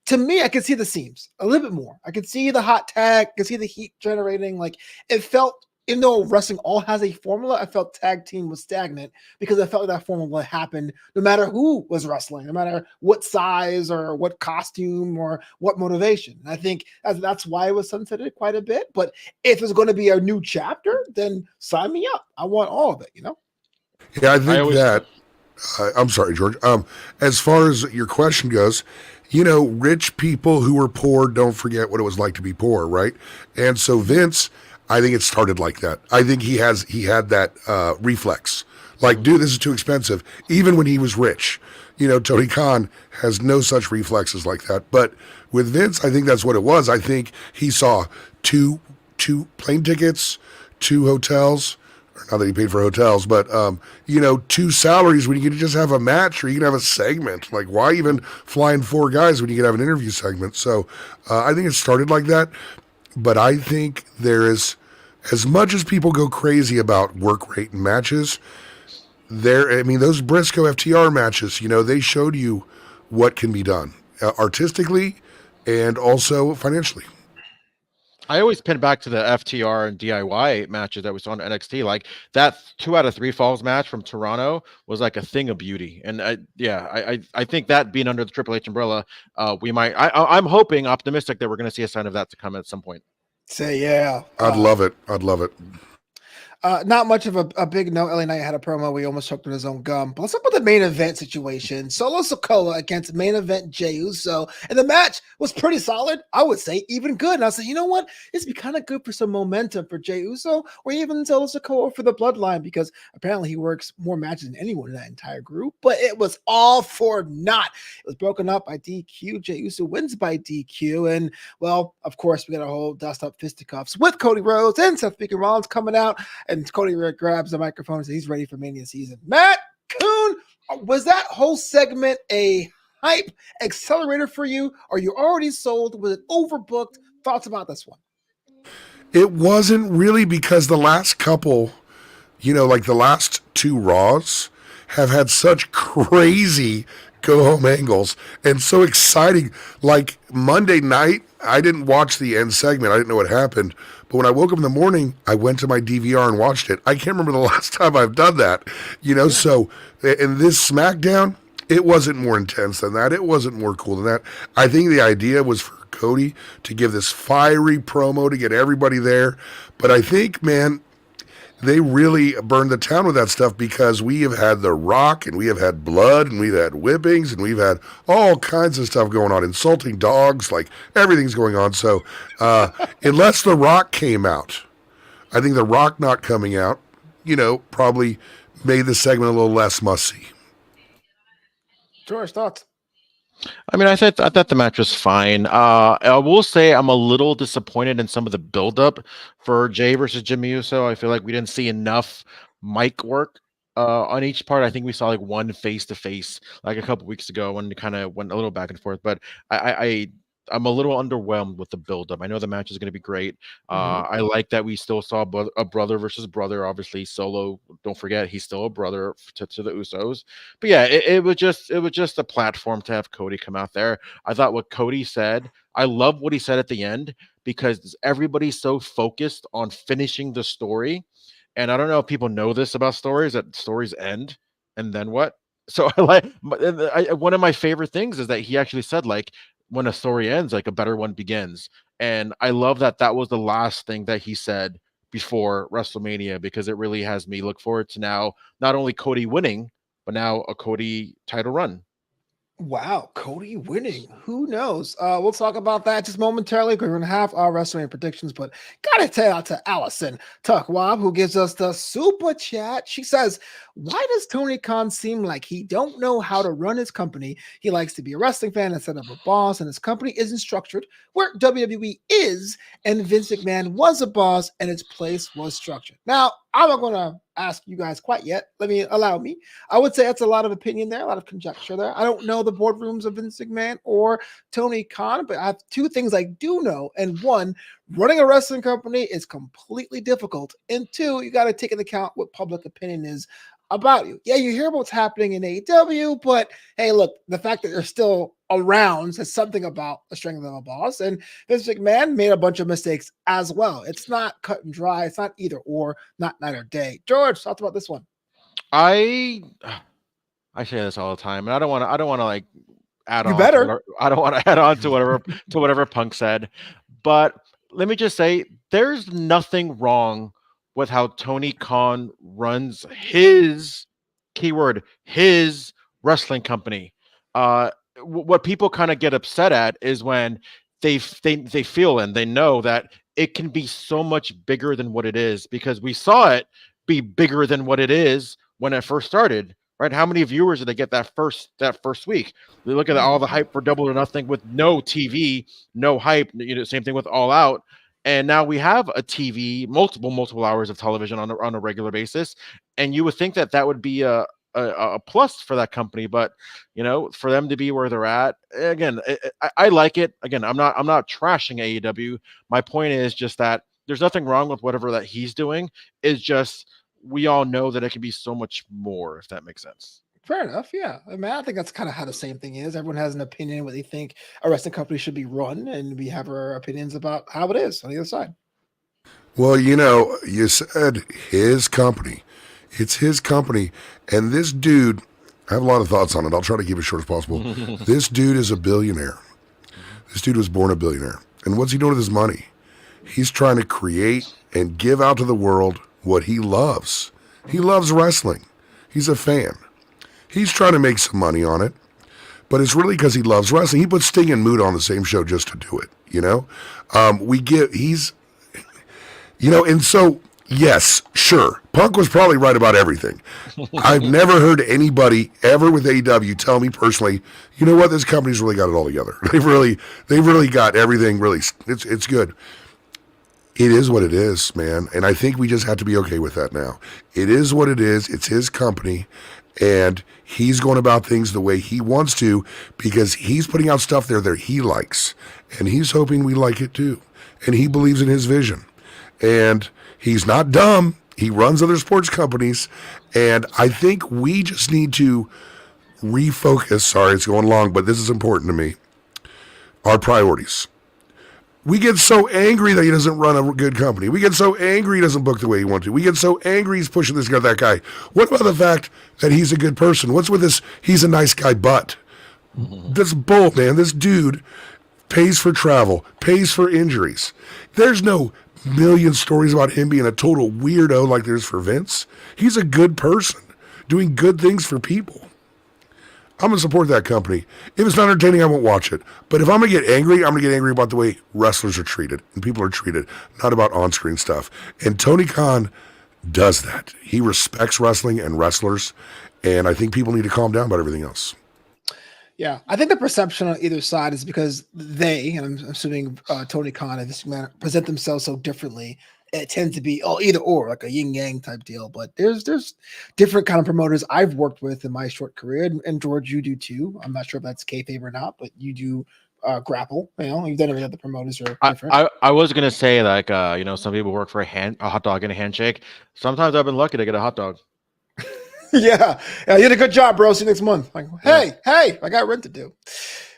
Speaker 1: To me, I could see the seams a little bit more. I could see the hot tag, I could see the heat generating. Like, it felt, even though wrestling all has a formula, I felt tag team was stagnant because I felt like that formula happened no matter who was wrestling, no matter what size or what costume or what motivation. And I think that's why it was sunsetted quite a bit. But if there's going to be a new chapter, then sign me up. I want all of it,
Speaker 2: Yeah, I think I'm sorry, George. As far as your question goes, rich people who were poor don't forget what it was like to be poor, right? And so Vince, I think it started like that. I think he had that reflex. Like, dude, this is too expensive. Even when he was rich, Tony Khan has no such reflexes like that. But with Vince, I think that's what it was. I think he saw two plane tickets, 2 hotels. Not that he paid for hotels, but, 2 salaries when you could just have a match or you can have a segment. Like, why even fly in 4 guys when you can have an interview segment? So I think it started like that. But I think there is, as much as people go crazy about work rate and matches, those Briscoe FTR matches, they showed you what can be done artistically and also financially.
Speaker 3: I always pin back to the FTR and DIY matches that we saw on NXT. Like, that 2 out of 3 falls match from Toronto was like a thing of beauty. And I think that being under the Triple H umbrella, we might. I'm hoping, optimistic, that we're going to see a sign of that to come at some point.
Speaker 1: Say yeah.
Speaker 2: I'd love it.
Speaker 1: Not much of a big note. LA Knight had a promo where he almost choked on his own gum. But let's talk about the main event situation. Solo Sikoa against main event Jey Uso. And the match was pretty solid. I would say even good. And I said, you know what? This would be kind of good for some momentum for Jey Uso or even Solo Sikoa for the bloodline because apparently he works more matches than anyone in that entire group. But it was all for naught. It was broken up by DQ. Jey Uso wins by DQ. And, well, of course, we got a whole dust up fisticuffs with Cody Rhodes and Seth Freaking Rollins coming out. And Cody grabs the microphone and says he's ready for Mania season. Matt Koon, was that whole segment a hype accelerator for you? Are you already sold? Was it overbooked? Thoughts about this one?
Speaker 2: It wasn't really because the last couple, like the last two Raws have had such crazy go-home angles and so exciting. Like Monday night, I didn't watch the end segment. I didn't know what happened. But when I woke up in the morning, I went to my DVR and watched it. I can't remember the last time I've done that. So in this SmackDown, it wasn't more intense than that. It wasn't more cool than that. I think the idea was for Cody to give this fiery promo to get everybody there. But I think, man, they really burned the town with that stuff because we have had The Rock and we have had blood and we've had whippings and we've had all kinds of stuff going on, insulting dogs, like everything's going on. So unless The Rock came out, I think The Rock not coming out, probably made the segment a little less must-see.
Speaker 1: George, thoughts?
Speaker 3: I mean, I thought the match was fine. I will say I'm a little disappointed in some of the buildup for Jey versus Jimmy Uso. I feel like we didn't see enough mic work on each part. I think we saw like one face-to-face like a couple weeks ago when it kind of went a little back and forth. But I'm a little underwhelmed with the buildup. I know the match is going to be great. I like that we still saw a brother versus brother. Obviously, Solo. Don't forget, he's still a brother to the Usos. But yeah, it was just a platform to have Cody come out there. I thought what Cody said. I love what he said at the end because everybody's so focused on finishing the story. And I don't know if people know this about stories, that stories end and then what. So one of my favorite things is that he actually said like, when a story ends, like a better one begins. And I love that was the last thing that he said before WrestleMania because it really has me look forward to now not only Cody winning, but now a Cody title run.
Speaker 1: Wow, Cody winning. Who knows? We'll talk about that just momentarily because we're going to have our WrestleMania predictions. But got to tell out to Allison Tuckwab, who gives us the super chat. She says, why does Tony Khan seem like he don't know how to run his company? He likes to be a wrestling fan instead of a boss, and his company isn't structured where WWE is, and Vince McMahon was a boss, and its place was structured. Now, I'm not going to ask you guys quite yet. Allow me. I would say that's a lot of opinion there, a lot of conjecture there. I don't know the boardrooms of Vince McMahon or Tony Khan, but I have two things I do know. And one, running a wrestling company is completely difficult. And two, you got to take into account what public opinion is about you. Yeah, you hear what's happening in AEW, but hey, look, the fact that they're still around says something about the strength of a boss. And Vince McMahon made a bunch of mistakes as well. It's not cut and dry. It's not either or, not night or day. George, talk about this one.
Speaker 3: I say this all the time, and I don't want to like add
Speaker 1: you
Speaker 3: on.
Speaker 1: Better.
Speaker 3: I don't want to add on to whatever Punk said, but let me just say, there's nothing wrong with how Tony Khan runs his wrestling company. What people kind of get upset at is when they feel and they know that it can be so much bigger than what it is, because we saw it be bigger than what it is when it first started, right? How many viewers did they get that first week? We look at all the hype for Double or Nothing with no TV, no hype. Same thing with All Out. And now we have a TV, multiple hours of television on a regular basis, and you would think that would be a plus for that company, but for them to be where they're at, again, I like it. Again, I'm not trashing AEW. My point is just that there's nothing wrong with whatever that he's doing. It's just we all know that it can be so much more, if that makes sense.
Speaker 1: Fair enough. Yeah. I think that's kind of how the same thing is. Everyone has an opinion what they think a wrestling company should be run, and we have our opinions about how it is on the other side.
Speaker 2: Well, you said his company. It's his company. And this dude, I have a lot of thoughts on it. I'll try to keep it short as possible. This dude is a billionaire. This dude was born a billionaire. And what's he doing with his money? He's trying to create and give out to the world what he loves. He loves wrestling. He's a fan. He's trying to make some money on it, but it's really because he loves wrestling. He puts Sting and Mood on the same show just to do it, you know? And so, yes, sure, Punk was probably right about everything. I've never heard anybody ever with AEW tell me personally, you know what, this company's really got it all together. They've really got everything really, it's good. It is what it is, man. And I think we just have to be okay with that now. It is what it is. It's his company. And he's going about things the way he wants to because he's putting out stuff there that he likes. And he's hoping we like it too. And he believes in his vision. And he's not dumb. He runs other sports companies. And I think we just need to refocus. Sorry, it's going long, but this is important to me. Our priorities. We get so angry that he doesn't run a good company. We get so angry he doesn't book the way he wants to. We get so angry he's pushing this guy, that guy. What about the fact that he's a good person? What's with this, he's a nice guy, but? That's bull, man. This dude pays for travel, pays for injuries. There's no million stories about him being a total weirdo like there's for Vince. He's a good person, doing good things for people. I'm going to support that company. If it's not entertaining, I won't watch it. But if I'm going to get angry, I'm going to get angry about the way wrestlers are treated and people are treated, not about on-screen stuff. And Tony Khan does that. He respects wrestling and wrestlers, and I think people need to calm down about everything else.
Speaker 1: Yeah, I think the perception on either side is because they, and I'm assuming Tony Khan and this man present themselves so differently. It tends to be either or, like a yin yang type deal. But there's different kind of promoters I've worked with in my short career, and George, you do too. I'm not sure if that's kayfabe or not, but you do grapple. You know, you've done everything. The promoters are different.
Speaker 3: I was gonna say like some people work for a hot dog and a handshake. Sometimes I've been lucky to get a hot dog.
Speaker 1: Yeah, you did a good job, bro. See you next month. Like, hey, I got rent to do.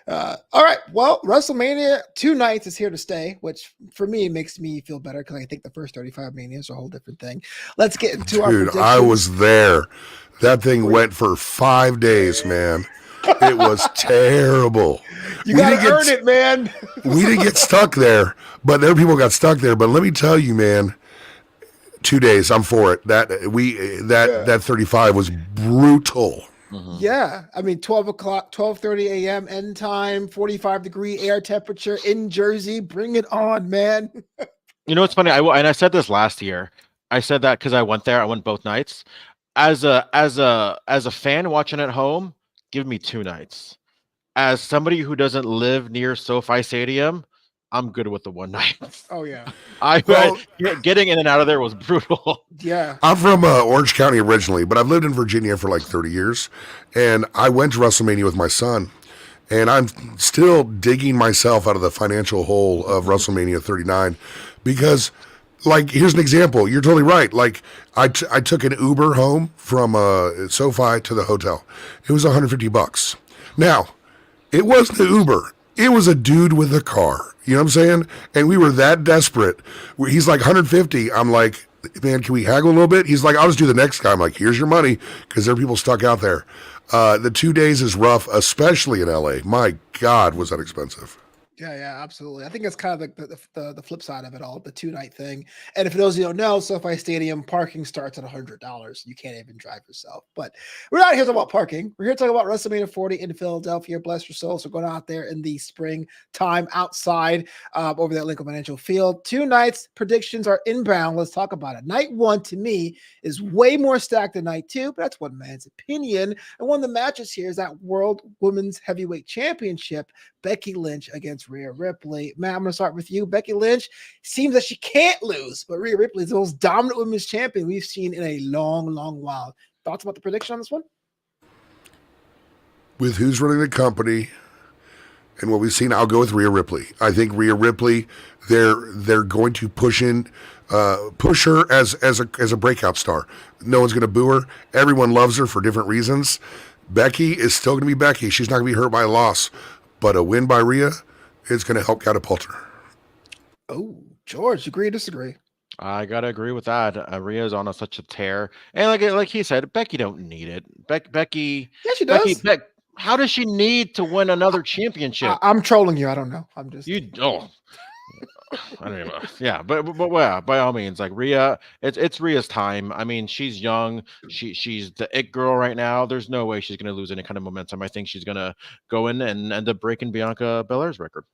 Speaker 1: All right. Well, WrestleMania 2 nights is here to stay, which for me makes me feel better because I think the first 35 Mania is a whole different thing. Let's get into our predictions.
Speaker 2: I was there. That thing went for 5 days, man. It was terrible.
Speaker 1: You got to earn it, man.
Speaker 2: We didn't get stuck there, but there people got stuck there. But let me tell you, man, 2 days, I'm for it. That 35 was brutal.
Speaker 1: Mm-hmm. Yeah, I mean, 12:30 a.m. end time, 45-degree air temperature in Jersey. Bring it on, man.
Speaker 3: You know what's funny? I said this last year. I said that because I went there. I went both nights. As a fan watching at home, give me 2 nights. As somebody who doesn't live near SoFi Stadium, I'm good with the 1 night.
Speaker 1: Oh yeah,
Speaker 3: getting in and out of there was brutal.
Speaker 1: Yeah,
Speaker 2: I'm from Orange County originally, but I've lived in Virginia for like 30 years, and I went to WrestleMania with my son, and I'm still digging myself out of the financial hole of WrestleMania 39 because, like, here's an example. You're totally right. Like, I took an Uber home from SoFi to the hotel. It was $150. Now, it wasn't the Uber. It was a dude with a car. You know what I'm saying? And we were that desperate. He's like 150. I'm like, man, can we haggle a little bit? He's like, I'll just do the next guy. I'm like, here's your money because there are people stuck out there. The 2 days is rough, especially in LA. My God, was that expensive.
Speaker 1: Yeah, absolutely. I think that's kind of like the flip side of it all, the 2-night thing. And for those of you who don't know, SoFi Stadium parking starts at $100. You can't even drive yourself. But we're not here to talk about parking. We're here to talk about WrestleMania 40 in Philadelphia. Bless your soul. So going out there in the spring time outside over there at Lincoln Financial Field. 2 nights, predictions are inbound. Let's talk about it. Night 1 to me is way more stacked than night 2, but that's one man's opinion. And one of the matches here is that World Women's Heavyweight Championship, Becky Lynch against Rhea Ripley. Matt, I'm going to start with you. Becky Lynch seems that she can't lose, but Rhea Ripley is the most dominant women's champion we've seen in a long, long while. Thoughts about the prediction on this one?
Speaker 2: With who's running the company and what we've seen, I'll go with Rhea Ripley. I think Rhea Ripley, they're going to push her as a breakout star. No one's going to boo her. Everyone loves her for different reasons. Becky is still going to be Becky. She's not going to be hurt by a loss. But a win by Rhea is going to help catapult her.
Speaker 1: Oh, George, agree or disagree?
Speaker 3: I gotta agree with that. Rhea's on such a tear, and like he said, Becky don't need it. Becky,
Speaker 1: yeah, she does.
Speaker 3: How does she need to win another championship?
Speaker 1: I'm trolling you. I don't know. I'm just
Speaker 3: I don't know. Yeah, but yeah, by all means, like Rhea, it's Rhea's time. I mean, she's young. She's the it girl right now. There's no way she's gonna lose any kind of momentum. I think she's gonna go in and end up breaking Bianca Belair's record.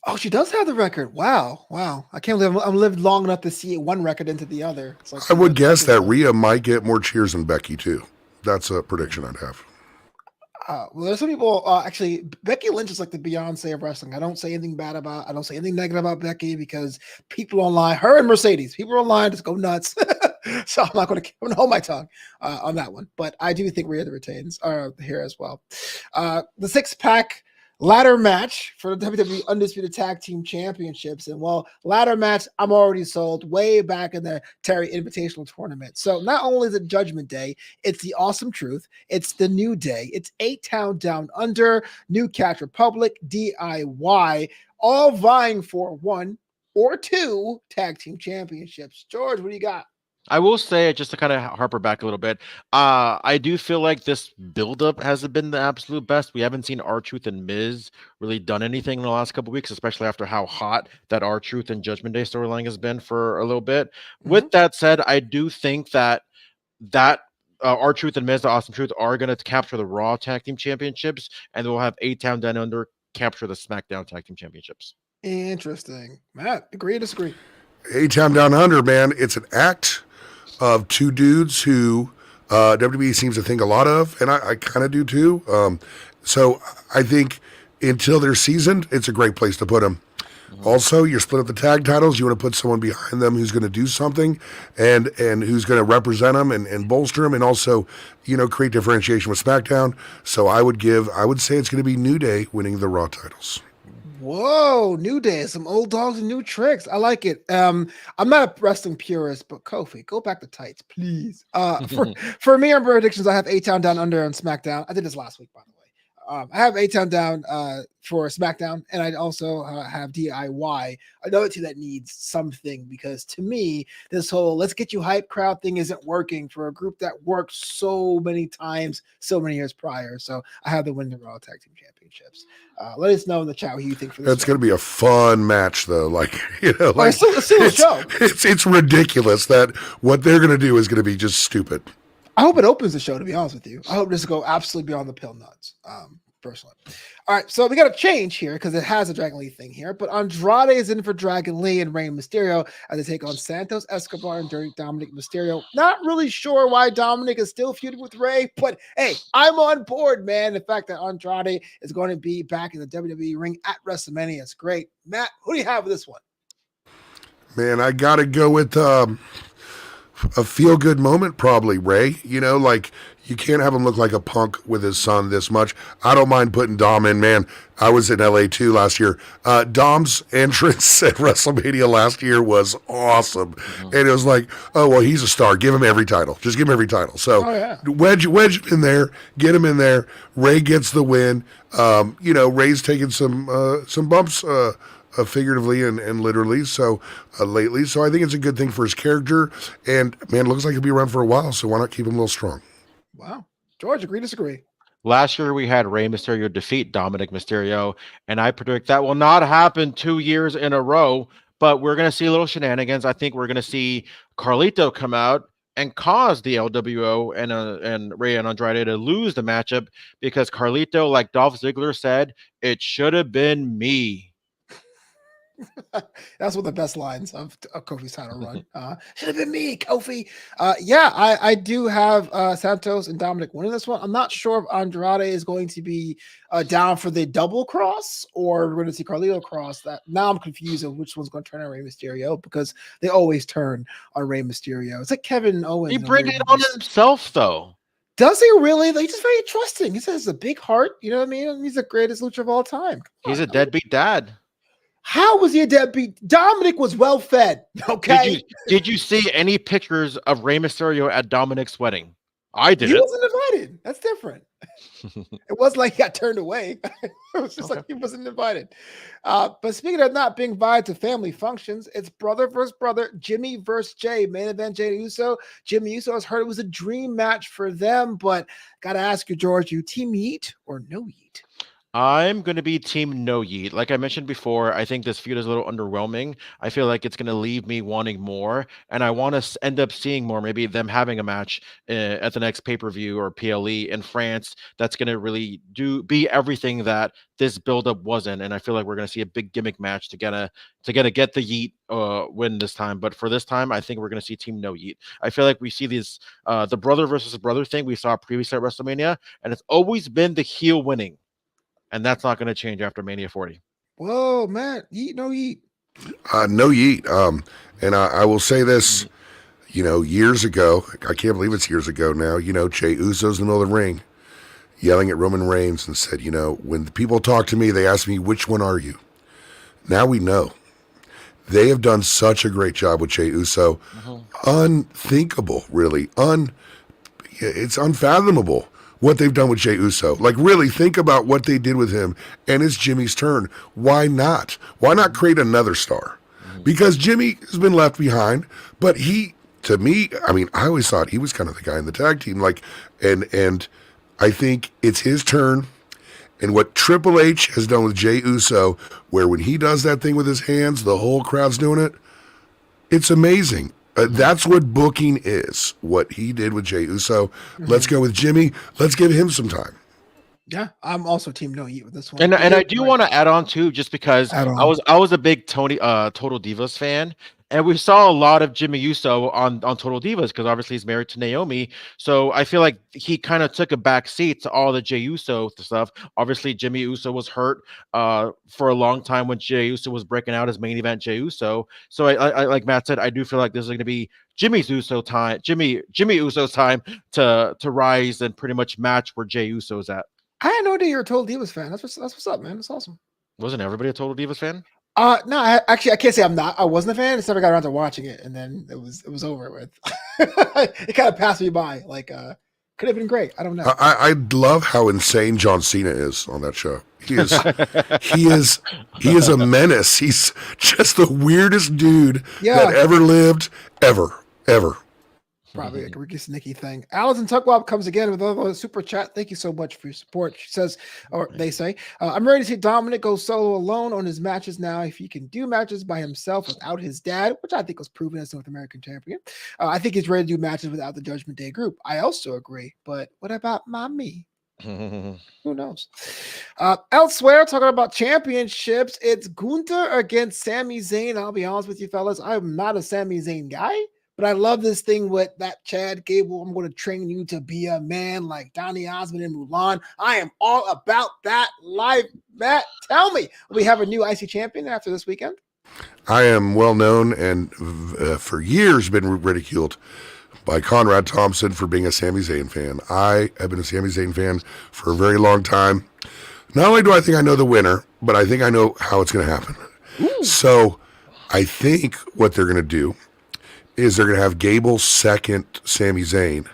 Speaker 1: Oh, she does have the record. Wow. I can't believe I'm lived long enough to see one record into the other. It's like
Speaker 2: I would guess that Rhea might get more cheers than Becky too. That's a prediction I'd have.
Speaker 1: Well, there's some people actually. Becky Lynch is like the Beyonce of wrestling. I don't say anything negative about Becky because people online, her and Mercedes, people online just go nuts. So I'm not going to hold my tongue on that one. But I do think Rhea retains here as well. The 6-pack ladder match for the WWE Undisputed Tag Team Championships. And ladder match, I'm already sold way back in the Terry Invitational Tournament. So not only is it Judgment Day, it's the Awesome Truth, it's the New Day, it's 8-Town Down Under, New Catch Republic, DIY, all vying for 1 or 2 tag team championships. George, what do you got?
Speaker 3: I will say, just to kind of harper back a little bit, I do feel like this buildup hasn't been the absolute best. We haven't seen R-Truth and Miz really done anything in the last couple of weeks, especially after how hot that R-Truth and Judgment Day storyline has been for a little bit. Mm-hmm. With that said, I do think that R-Truth and Miz, the Awesome Truth, are going to capture the Raw Tag Team Championships, and we'll have 8-Town Down Under capture the SmackDown Tag Team Championships.
Speaker 1: Interesting. Matt, agree or disagree?
Speaker 2: 8-Town Down Under, man, it's an act of 2 dudes who WWE seems to think a lot of, and I kind of do too. So I think until they're seasoned, it's a great place to put them. Mm-hmm. Also, you're split up the tag titles. You want to put someone behind them who's going to do something and who's going to represent them and bolster them, and also, create differentiation with SmackDown. So I would say it's going to be New Day winning the Raw titles.
Speaker 1: Whoa, New Day, some old dogs and new tricks. I like it. I'm not a wrestling purist, but Kofi, go back to tights, please. For me on predictions, I have 8-Town Down Under on SmackDown. I did this last week, by the way. I have 8-Town Down for SmackDown, and I also have DIY, another team that needs something, because to me, this whole let's get you hype crowd thing isn't working for a group that worked so many times, so many years prior. So I have the win the Raw Tag Team Championships. Let us know in the chat what you think for this.
Speaker 2: That's going to be a fun match, though.
Speaker 1: It's still a show.
Speaker 2: It's ridiculous that what they're going to do is going to be just stupid.
Speaker 1: I hope it opens the show, to be honest with you. I hope this will go absolutely beyond the pill nuts, personally. All right, so we got to change here because it has a Dragon Lee thing here. But Andrade is in for Dragon Lee and Rey Mysterio as they take on Santos Escobar and Dominic Mysterio. Not really sure why Dominic is still feuding with Rey, but hey, I'm on board, man. The fact that Andrade is going to be back in the WWE ring at WrestleMania is great. Matt, who do you have with this one?
Speaker 2: Man, I got to go with a feel-good moment, probably, Rey. You can't have him look like a punk with his son this much. I don't mind putting Dom in, man. I was in LA too last year. Dom's entrance at WrestleMania last year was awesome. Mm-hmm. And it was like, oh, well, he's a star. Give him every title. Just give him every title. So wedge him in there, get him in there. Rey gets the win. Rey's taking some bumps, figuratively and literally, so lately. So I think it's a good thing for his character. And, man, it looks like he'll be around for a while, so why not keep him a little strong?
Speaker 1: Wow. George, agree, disagree?
Speaker 3: Last year, we had Rey Mysterio defeat Dominic Mysterio, and I predict that will not happen 2 years in a row, but we're going to see a little shenanigans. I think we're going to see Carlito come out and cause the LWO and Rey and Andrade to lose the matchup because Carlito, like Dolph Ziggler said, it should have been me.
Speaker 1: That's one of the best lines of Kofi's title run. Should have been me, Kofi. I do have Santos and Dominic winning this one. I'm not sure if Andrade is going to be down for the double cross or we're going to see Carlito cross. That now I'm confused of which one's going to turn on Rey Mysterio because they always turn on Rey Mysterio. It's like Kevin Owens.
Speaker 3: He brings it on himself, though.
Speaker 1: Does he really? He's just very trusting. He says a big heart. You know what I mean? He's the greatest lucha of all time.
Speaker 3: He's a deadbeat dad.
Speaker 1: How was he a deadbeat? Dominic was well fed. Okay.
Speaker 3: Did you see any pictures of Rey Mysterio at Dominic's wedding? I did.
Speaker 1: He wasn't invited. That's different. It wasn't like he got turned away. It was just like he wasn't invited. But speaking of not being invited to family functions, it's brother versus brother, Jimmy versus Jay. Main event, Jay Uso. Jimmy Uso has heard it was a dream match for them, but got to ask you, George, you team Yeet or no Yeet?
Speaker 3: I'm going to be team no yeet. Like I mentioned before, I think this feud is a little underwhelming. I feel like it's going to leave me wanting more, and I want to end up seeing more. Maybe them having a match at the next pay-per-view or PLE in France. That's going to really be everything that this build-up wasn't. And I feel like we're going to see a big gimmick match to get the yeet win this time. But for this time, I think we're going to see team no yeet. I feel like we see these the brother versus brother thing we saw previously at WrestleMania, and it's always been the heel winning, and that's not going to change after Mania 40.
Speaker 1: Whoa, man. Yeet, no yeet.
Speaker 2: No yeet. And I will say this, years ago, I can't believe it's years ago now, Jey Uso's in the middle of the ring yelling at Roman Reigns and said, when people talk to me, they ask me, which one are you? Now we know. They have done such a great job with Jey Uso. Unthinkable, really. It's unfathomable what they've done with Jey Uso. Like, really, think about what they did with him, and it's Jimmy's turn. Why not? Why not create another star? Because Jimmy has been left behind, but to me, I always thought he was kind of the guy in the tag team. Like, and I think it's his turn. And what Triple H has done with Jey Uso, where when he does that thing with his hands, the whole crowd's doing it, it's amazing. That's what booking is, what he did with Jey Uso. Let's go with Jimmy. Let's give him some time.
Speaker 1: Yeah, I'm also team no yeet with this one.
Speaker 3: And I do want to add on too, just because I was a big Total Divas fan, and we saw a lot of Jimmy Uso on Total Divas because obviously he's married to Naomi. So I feel like he kind of took a back seat to all the Jey Uso stuff. Obviously, Jimmy Uso was hurt for a long time when Jey Uso was breaking out as main event Jey Uso. So I like Matt said, I do feel like this is going to be Jimmy Uso's time to rise and pretty much match where Jey Uso's at.
Speaker 1: I had no idea you're a Total Divas fan. That's what's up, man. That's awesome.
Speaker 3: Wasn't everybody a Total Divas fan?
Speaker 1: No, I can't say I'm not. I wasn't a fan. I just never got around to watching it, and then it was over with. It kind of passed me by. Like, could have been great. I don't know.
Speaker 2: I love how insane John Cena is on that show. He is a menace. He's just the weirdest dude that ever lived, ever.
Speaker 1: Probably a Ricky Snicky thing. Allison Tuckwop comes again with a super chat. Thank you so much for your support. She says, or they say, I'm ready to see Dominic go solo alone on his matches now. If he can do matches by himself without his dad, which I think was proven as North American champion, I think he's ready to do matches without the Judgment Day group. I also agree. But what about mommy? Who knows? Elsewhere, talking about championships, it's Gunther against Sami Zayn. I'll be honest with you, fellas. I'm not a Sami Zayn guy. But I love this thing with that Chad Gable. I'm going to train you to be a man like Donny Osmond and Mulan. I am all about that life. Matt, tell me, we have a new IC champion after this weekend?
Speaker 2: I am well known and for years been ridiculed by Conrad Thompson for being a Sami Zayn fan. I have been a Sami Zayn fan for a very long time. Not only do I think I know the winner, but I think I know how it's going to happen. Ooh. So I think what they're going to do is they're going to have Gable second Sami Zayn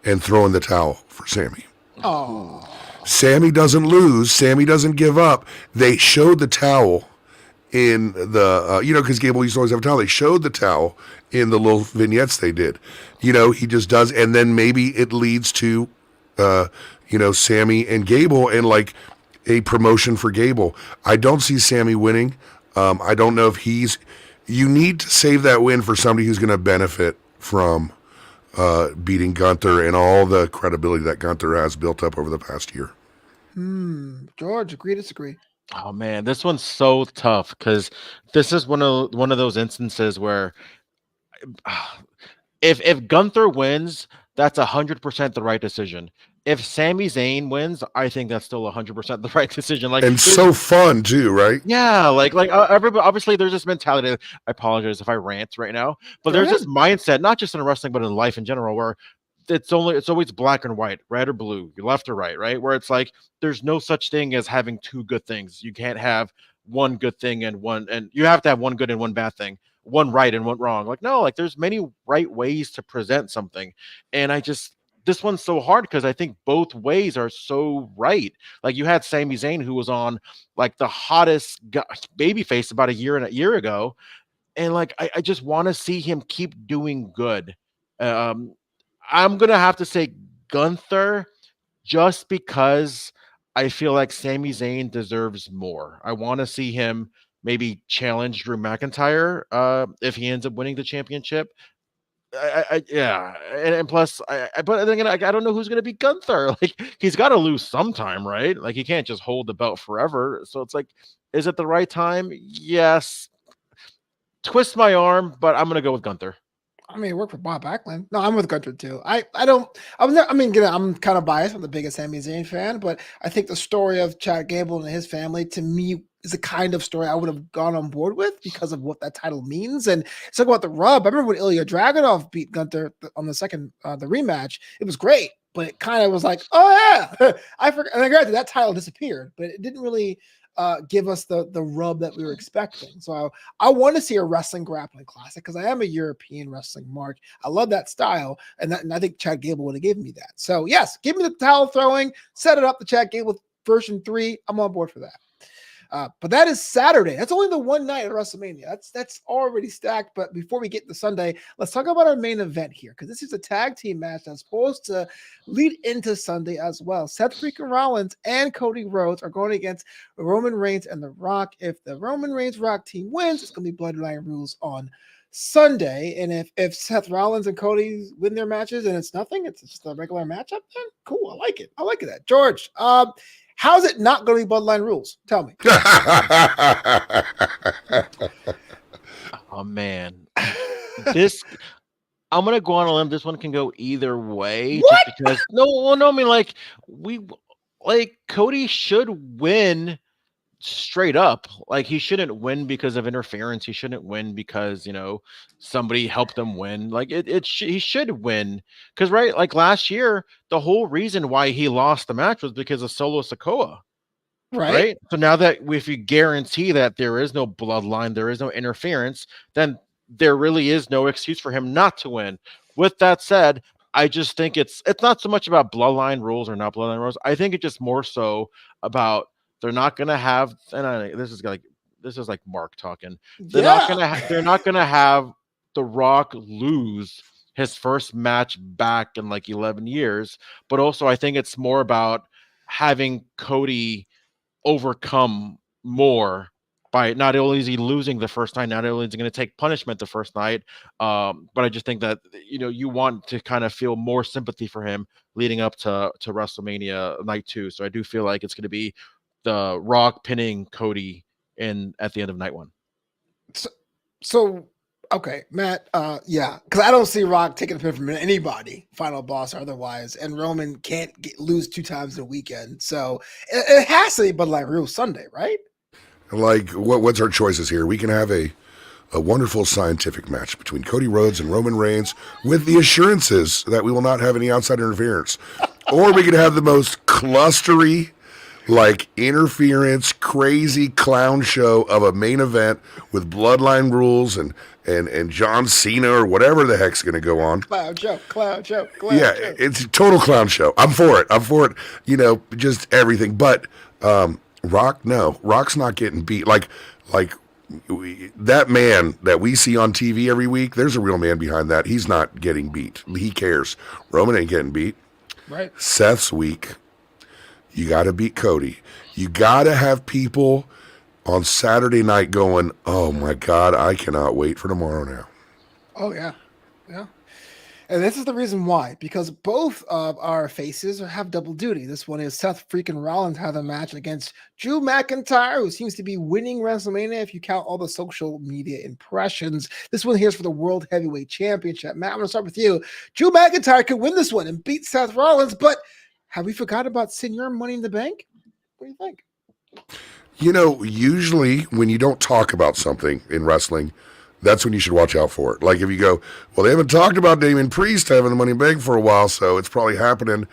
Speaker 2: and throw in the towel for Sami.
Speaker 1: Oh.
Speaker 2: Sami doesn't lose. Sami doesn't give up. They showed the towel in the, because Gable used to always have a towel. They showed the towel in the little vignettes they did. He just does, and then maybe it leads to, Sami and Gable and like a promotion for Gable. I don't see Sami winning. I don't know if you need to save that win for somebody who's going to benefit from beating Gunther and all the credibility that Gunther has built up over the past year.
Speaker 1: George, agree, disagree?
Speaker 3: Oh man, this one's so tough because this is one of those instances where if Gunther wins, that's 100% the right decision. If Sami Zayn wins, I think that's still 100% the right decision. Like,
Speaker 2: and so fun too, right?
Speaker 3: Yeah, everybody, obviously there's this mentality. I apologize if I rant right now, but there's this mindset, not just in wrestling, but in life in general, where it's always black and white, red or blue, left or right? Where it's like there's no such thing as having two good things. You can't have one good thing and you have to have one good and one bad thing, one right and one wrong. Like, no, like there's many right ways to present something, and this one's so hard because I think both ways are so right. Like you had Sami Zayn, who was on like the hottest babyface about a year ago. And like, I just want to see him keep doing good. I'm going to have to say Gunther just because I feel like Sami Zayn deserves more. I want to see him maybe challenge Drew McIntyre if he ends up winning the championship. Yeah, and plus, but then again, I don't know who's going to be Gunther. Like, he's got to lose sometime, right? Like, he can't just hold the belt forever. So it's like, is it the right time? Yes. Twist my arm, but I'm going to go with Gunther.
Speaker 1: I mean, it worked for Bob Backlund. No, I'm with Gunther too. I'm kind of biased. I'm the biggest Sami Zayn fan, but I think the story of Chad Gable and his family, to me, is the kind of story I would have gone on board with because of what that title means. And it's like about the rub. I remember when Ilya Dragunov beat Gunther on the second, the rematch. It was great, but it kind of was like, oh yeah, I forgot. And I granted that title disappeared, but it didn't really give us the rub that we were expecting. So I want to see a wrestling grappling classic because I am a European wrestling mark. I love that style, and I think Chad Gable would have given me that. So yes, give me the towel throwing, set it up, the Chad Gable version 3. I'm on board for that. But that is Saturday. That's only the one night of WrestleMania. That's already stacked. But before we get to Sunday, let's talk about our main event here, because this is a tag team match that's supposed to lead into Sunday as well. Seth freaking Rollins and Cody Rhodes are going against Roman Reigns and The Rock. If the Roman Reigns Rock team wins, it's going to be Bloodline Rules on Sunday. And if Seth Rollins and Cody win their matches and it's nothing, it's just a regular matchup, then cool. I like it. I like that. George, how's it not going to be Bloodline Rules? Tell me.
Speaker 3: Oh man, this I'm gonna go on a limb. This one can go either way.
Speaker 1: What?
Speaker 3: Just because no, I mean like Cody should win straight up. Like, he shouldn't win because of interference. He shouldn't win because somebody helped him win. Like he should win because right, like last year, the whole reason why he lost the match was because of Solo Sikoa. Right. So now that if you guarantee that there is no bloodline, there is no interference, then there really is no excuse for him not to win. With that said, I just think it's not so much about bloodline rules or not bloodline rules. I think it's just more so about they're not going to have, and this is like Mark talking. They're not going to have The Rock lose his first match back in like 11 years. But also, I think it's more about having Cody overcome more by not only is he losing the first night, not only is he going to take punishment the first night, but I just think that you want to kind of feel more sympathy for him leading up to WrestleMania night 2. So I do feel like it's going to be the Rock pinning Cody at the end of night 1.
Speaker 1: So okay, Matt. Yeah, because I don't see Rock taking a pin from anybody, final boss or otherwise, and Roman can't lose 2 times in a weekend. So it has to be Bloodline Rules Sunday, right?
Speaker 2: Like, what's our choices here? We can have a wonderful scientific match between Cody Rhodes and Roman Reigns with the assurances that we will not have any outside interference. Or we could have the most clustery, like, interference, crazy clown show of a main event with Bloodline Rules and John Cena or whatever the heck's going to go on.
Speaker 1: Clown show.
Speaker 2: Yeah, it's a total clown show. I'm for it. Just everything. But Rock's not getting beat. Like that man that we see on TV every week, there's a real man behind that. He's not getting beat. He cares. Roman ain't getting beat.
Speaker 1: Right.
Speaker 2: Seth's weak. You got to beat Cody. You got to have people on Saturday night going, oh my God, I cannot wait for tomorrow now.
Speaker 1: Oh yeah. And this is the reason why, because both of our faces have double duty. This one is Seth freaking Rollins have a match against Drew McIntyre, who seems to be winning WrestleMania if you count all the social media impressions. This one here is for the World Heavyweight Championship. Matt, I'm going to start with you. Drew McIntyre could win this one and beat Seth Rollins, but have we forgot about Senior Money in the Bank? What do you think?
Speaker 2: Usually when you don't talk about something in wrestling, that's when you should watch out for it. Like if you go, well, they haven't talked about Damian Priest having the Money in the Bank for a while, so it's probably happening.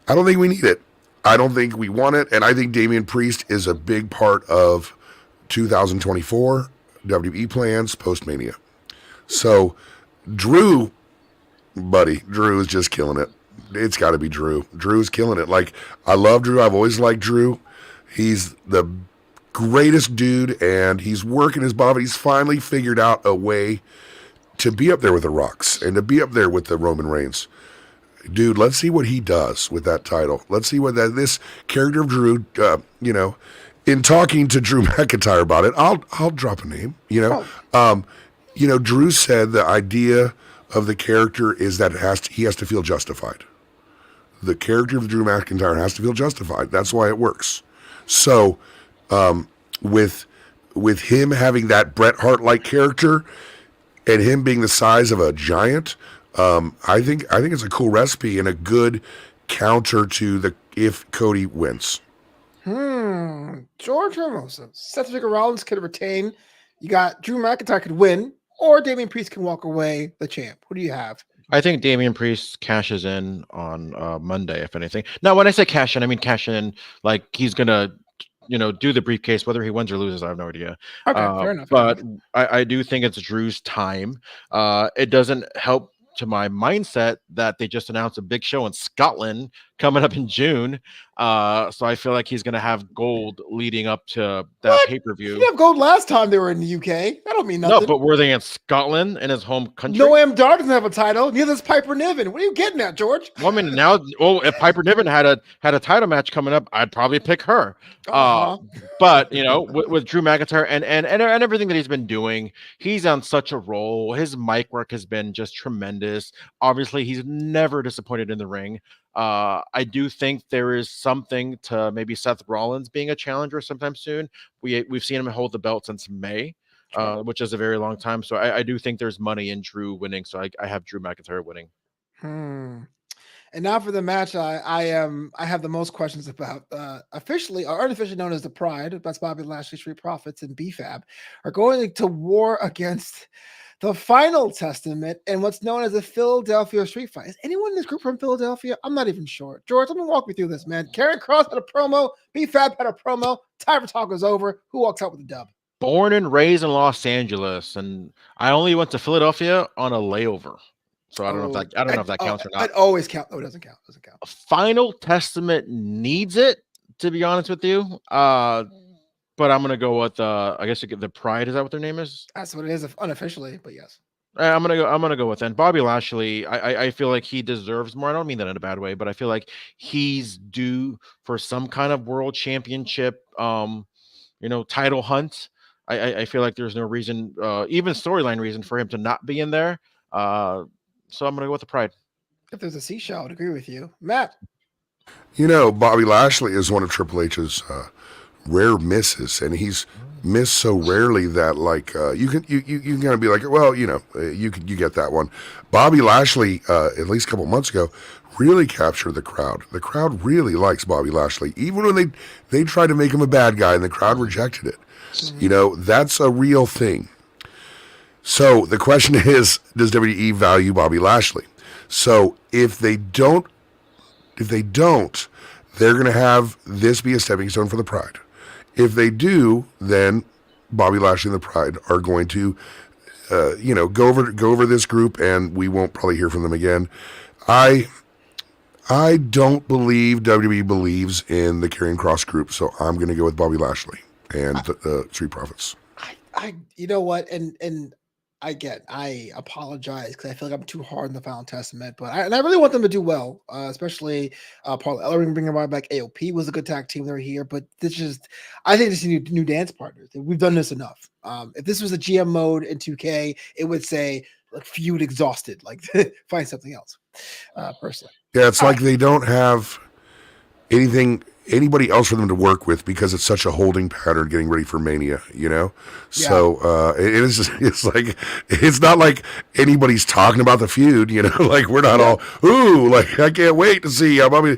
Speaker 2: I don't think we need it. I don't think we want it, and I think Damian Priest is a big part of 2024 WWE plans post-Mania. So Drew is just killing it. It's got to be Drew. Drew's killing it. Like, I love Drew. I've always liked Drew. He's the greatest dude, and he's working his butt off. He's finally figured out a way to be up there with the Rocks and to be up there with the Roman Reigns. dude, let's see what he does with that title. Let's see what this character of Drew, in talking to Drew McIntyre about it, I'll drop a name. Drew said the idea of the character is that he has to feel justified. The character of Drew McIntyre has to feel justified. That's why it works. So, with him having that Bret Hart-like character and him being the size of a giant, I think it's a cool recipe and a good counter to if Cody wins.
Speaker 1: George Hermoza. Seth Rollins could retain. You got Drew McIntyre could win, or Damian Priest can walk away the champ. Who do you have?
Speaker 3: I think Damian Priest cashes in on Monday, if anything. Now, when I say cash in, I mean cash in like he's gonna, do the briefcase. Whether he wins or loses, I have no idea.
Speaker 1: Okay, fair enough.
Speaker 3: But I do think it's Drew's time. It doesn't help to my mindset that they just announced a big show in Scotland coming up in June. So I feel like he's going to have gold leading up to that pay-per-view.
Speaker 1: He have gold last time they were in the UK. That don't mean nothing.
Speaker 3: No, but were they in Scotland, in his home country?
Speaker 1: Noam Dar doesn't have a title. Neither does Piper Niven. What are you getting at, George?
Speaker 3: Well, I mean, now, if Piper Niven had a title match coming up, I'd probably pick her. But with Drew McIntyre and everything that he's been doing, he's on such a roll. His mic work has been just tremendous. Obviously, he's never disappointed in the ring. I do think there is something to maybe Seth Rollins being a challenger sometime soon. We've seen him hold the belt since May, which is a very long time. So I do think there's money in Drew winning. So I have Drew McIntyre winning.
Speaker 1: And now for the match, I have the most questions about. Officially or unofficially known as the Pride, that's Bobby Lashley, Street Profits, and BFAB, are going to war against the Final Testament and what's known as the Philadelphia Street Fight. Is anyone in this group from Philadelphia? I'm not even sure. George, let me walk me through this, man. Karrion Kross had a promo. BFAB had a promo. Tiger talk was over. Who walks out with the dub?
Speaker 3: Born and raised in Los Angeles, and I only went to Philadelphia on a layover. So I don't know if that counts or not.
Speaker 1: It always counts. Oh, it doesn't count. It doesn't count.
Speaker 3: Final Testament needs it, to be honest with you. But I'm gonna go with I guess you get the Pride. Is that what their name is?
Speaker 1: That's what it is unofficially, but yes.
Speaker 3: I'm gonna go with that. Bobby Lashley. I feel like he deserves more. I don't mean that in a bad way, but I feel like he's due for some kind of world championship, title hunt. I feel like there's no reason, even storyline reason, for him to not be in there. So I'm gonna go with the Pride.
Speaker 1: If there's a seashell, I would agree with you, Matt.
Speaker 2: Bobby Lashley is one of Triple H's rare misses, and he's missed so rarely that you can kind of be like, well, you get that one. Bobby Lashley, at least a couple months ago, really captured the crowd. The crowd really likes Bobby Lashley, even when they tried to make him a bad guy and the crowd rejected it. Mm-hmm. That's a real thing. So the question is, does WWE value Bobby Lashley? So if they don't, they're going to have this be a stepping stone for the Pride. If they do, then Bobby Lashley and the Pride are going to, go over this group, and we won't probably hear from them again. I don't believe WWE believes in the Karrion Kross group, so I'm going to go with Bobby Lashley and the Street Profits.
Speaker 1: You know what, and I apologize because I feel like I'm too hard on the Final Testament, but I really want them to do well, especially Paul Ellering bringing back. AOP was a good tag team. They're here, but I think this is new dance partners. We've done this enough. If this was a GM mode in 2K, it would say feud exhausted, find something else. Personally,
Speaker 2: yeah, it's like they don't have anybody else for them to work with because it's such a holding pattern getting ready for Mania, So it's not like anybody's talking about the feud, we're not all, I can't wait to see how Bobby,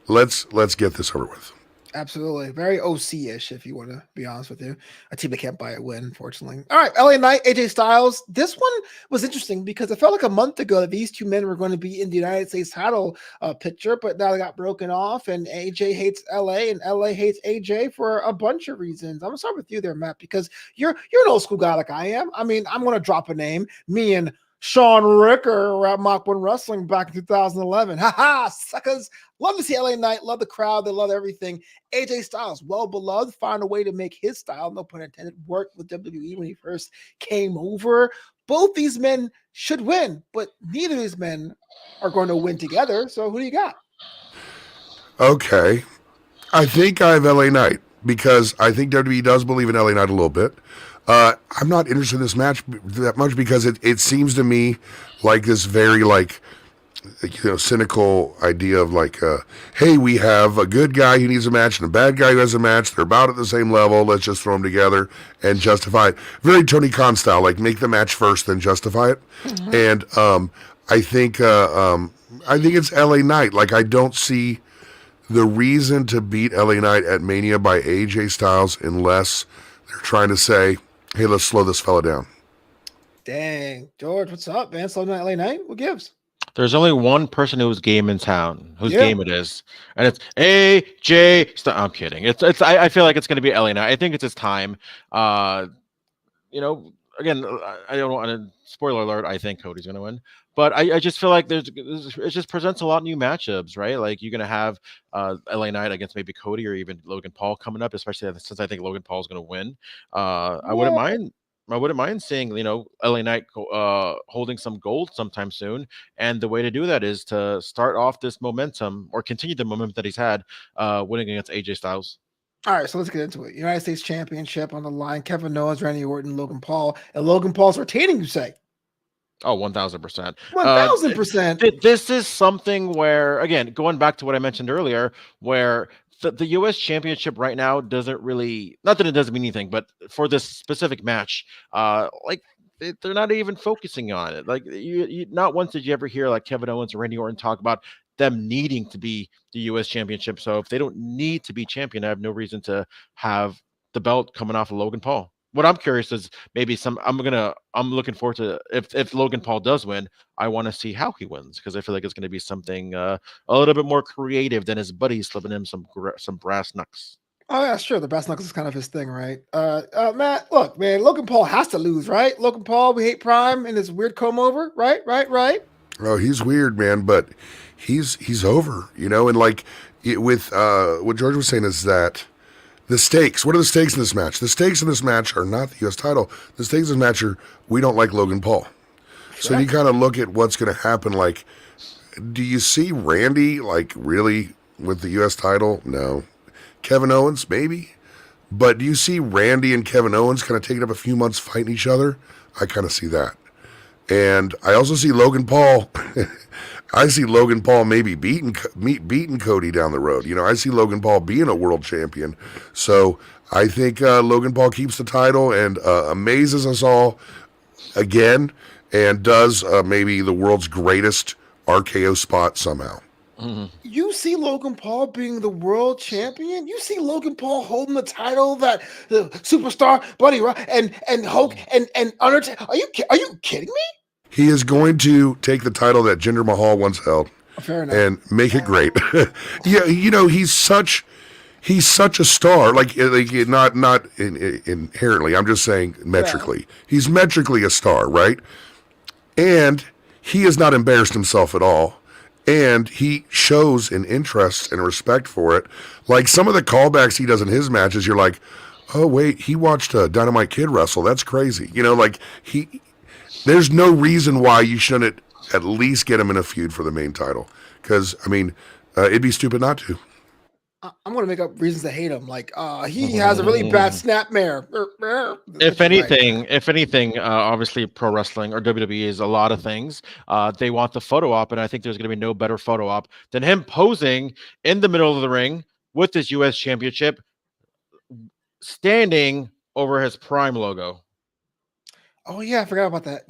Speaker 2: let's get this over with.
Speaker 1: Absolutely. Very OC-ish, if you want to be honest with you. A team that can't buy a win, unfortunately. All right, LA Knight, AJ Styles. This one was interesting because it felt like a month ago that these two men were going to be in the United States title picture, but now they got broken off, and AJ hates LA, and LA hates AJ for a bunch of reasons. I'm going to start with you there, Matt, because you're an old school guy like I am. I mean, I'm going to drop a name. Me and Sean Ricker at Mach 1 Wrestling back in 2011. Haha, suckers. Love to see LA Knight. Love the crowd. They love everything. AJ Styles, well beloved, found a way to make his style, no pun intended, work with WWE when he first came over. Both these men should win, but neither of these men are going to win together. So who do you got?
Speaker 2: Okay. I think I have LA Knight because I think WWE does believe in LA Knight a little bit. I'm not interested in this match that much because it seems to me like this very cynical idea of hey, we have a good guy who needs a match and a bad guy who has a match. They're about at the same level. Let's just throw them together and justify it. Very Tony Khan style, like make the match first, then justify it. Mm-hmm. And I think it's LA Knight. Like I don't see the reason to beat LA Knight at Mania by AJ Styles unless they're trying to say, hey, let's slow this fella down.
Speaker 1: Dang. George, what's up, man? Slow down LA Knight? What gives?
Speaker 3: There's only one person whose game in town, whose game it is, and it's AJ. I'm kidding. I feel like it's going to be LA Knight. I think it's his time. Again, I don't want to spoiler alert. I think Cody's going to win, but I just feel like it just presents a lot of new matchups, right? Like you're going to have LA Knight against maybe Cody or even Logan Paul coming up, especially since I think Logan Paul is going to win. I wouldn't mind seeing LA Knight holding some gold sometime soon, and the way to do that is to start off this momentum or continue the momentum that he's had, winning against AJ Styles.
Speaker 1: All right, so let's get into it. United States Championship on the line. Kevin Owens, Randy Orton, Logan Paul, and Logan Paul's retaining. You say?
Speaker 3: Oh, 1,000%.
Speaker 1: 1,000%.
Speaker 3: This is something where, again, going back to what I mentioned earlier, where the U.S. Championship right now doesn't really, not that it doesn't mean anything, but for this specific match, they're not even focusing on it. Like you not once did you ever hear like Kevin Owens or Randy Orton talk about them needing to be the U.S. Championship. So if they don't need to be champion, I have no reason to have the belt coming off of Logan Paul. What I'm curious is maybe I'm looking forward to if Logan Paul does win, I want to see how he wins because I feel like it's going to be something a little bit more creative than his buddy slipping him some brass knucks.
Speaker 1: Oh yeah, sure. The brass knuckles is kind of his thing, right? Matt, look, man, Logan Paul has to lose, right? Logan Paul, we hate Prime and his weird comb over, right?
Speaker 2: Oh, he's weird, man, but he's over, and with what George was saying is that. The stakes. What are the stakes in this match? The stakes in this match are not the U.S. title. The stakes in this match are we don't like Logan Paul. Sure. So you kind of look at what's going to happen. Like, do you see Randy really with the U.S. title? No. Kevin Owens, maybe. But do you see Randy and Kevin Owens kind of taking up a few months fighting each other? I kind of see that. And I also see Logan Paul. I see Logan Paul maybe beating Cody down the road. I see Logan Paul being a world champion. So I think Logan Paul keeps the title and amazes us all again and does maybe the world's greatest RKO spot somehow.
Speaker 1: Mm-hmm. You see Logan Paul being the world champion? You see Logan Paul holding the title that the superstar Buddy Rock and Hulk and Undertaker? Are you kidding me?
Speaker 2: He is going to take the title that Jinder Mahal once held and make it great. Yeah, he's such a star. Like not inherently. I'm just saying metrically. Yeah. He's metrically a star, right? And he has not embarrassed himself at all. And he shows an interest and respect for it. Like some of the callbacks he does in his matches, you're like, oh wait, he watched Dynamite Kid wrestle. That's crazy. There's no reason why you shouldn't at least get him in a feud for the main title. Because, it'd be stupid not to.
Speaker 1: I'm going to make up reasons to hate him. Like, he has a really bad snapmare.
Speaker 3: If anything, obviously pro wrestling or WWE is a lot of things. They want the photo op, and I think there's going to be no better photo op than him posing in the middle of the ring with his U.S. Championship, standing over his Prime logo.
Speaker 1: Oh yeah, I forgot about that.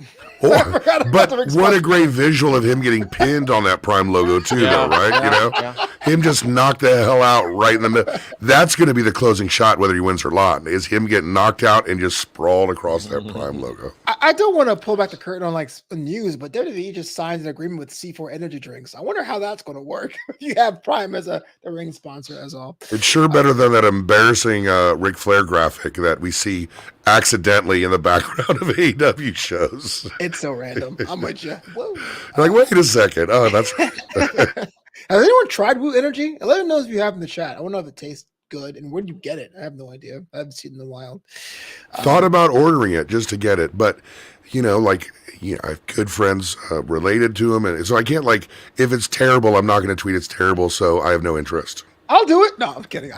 Speaker 2: But what a great visual of him getting pinned on that Prime logo too, though, right? Him just knocked the hell out right in the middle. That's going to be the closing shot, whether he wins or not, is him getting knocked out and just sprawled across that Prime logo.
Speaker 1: I don't want to pull back the curtain on news, but WWE just signed an agreement with C4 Energy Drinks. I wonder how that's going to work. You have Prime as the ring sponsor as all.
Speaker 2: It's sure better than that embarrassing Ric Flair graphic that we see accidentally in the background of AEW shows.
Speaker 1: It's so random. I'm with you. Whoa.
Speaker 2: Like, wait a second. Oh, that's
Speaker 1: Has anyone tried Woo Energy? Let me know if you have in the chat. I want to know if it tastes good and where do you get it? I have no idea. I haven't seen it in a while.
Speaker 2: thought about ordering it just to get it, but I have good friends related to him, and so I can't if it's terrible, I'm not going to tweet it's terrible. So I have no interest.
Speaker 1: I'll do it. No, I'm kidding.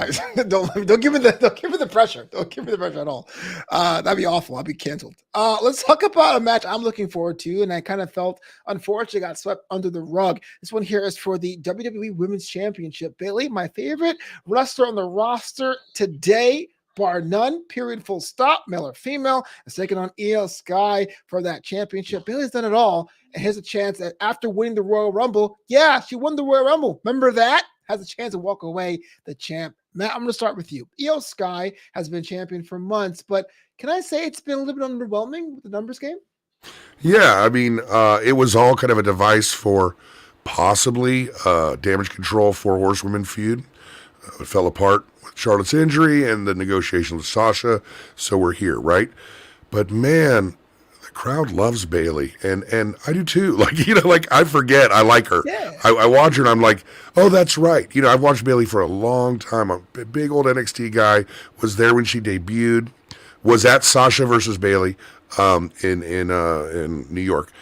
Speaker 1: Don't give me the pressure. Don't give me the pressure at all. That'd be awful. I'll be canceled. Let's talk about a match I'm looking forward to, and I kind of felt unfortunately got swept under the rug. This one here is for the WWE Women's Championship. Bayley, my favorite wrestler on the roster today, bar none, period, full stop, male or female, is taking on Io Sky for that championship. Bayley's done it all, and here's a chance that after winning the Royal Rumble, yeah, she won the Royal Rumble. Remember that? Has a chance to walk away the champ. Matt, I'm going to start with you. Io Sky has been champion for months, but can I say it's been a little bit underwhelming with the numbers game?
Speaker 2: Yeah, I mean, it was all kind of a device for possibly damage control for Horsewomen feud. It fell apart with Charlotte's injury and the negotiation with Sasha, so we're here, right? But man, the crowd loves Bayley, and I do too. I forget I like her.
Speaker 1: Yeah.
Speaker 2: I watch her and I'm like, oh, that's right. I've watched Bayley for a long time. I'm a big old NXT guy. Was there when she debuted. Was at Sasha versus Bayley in New York.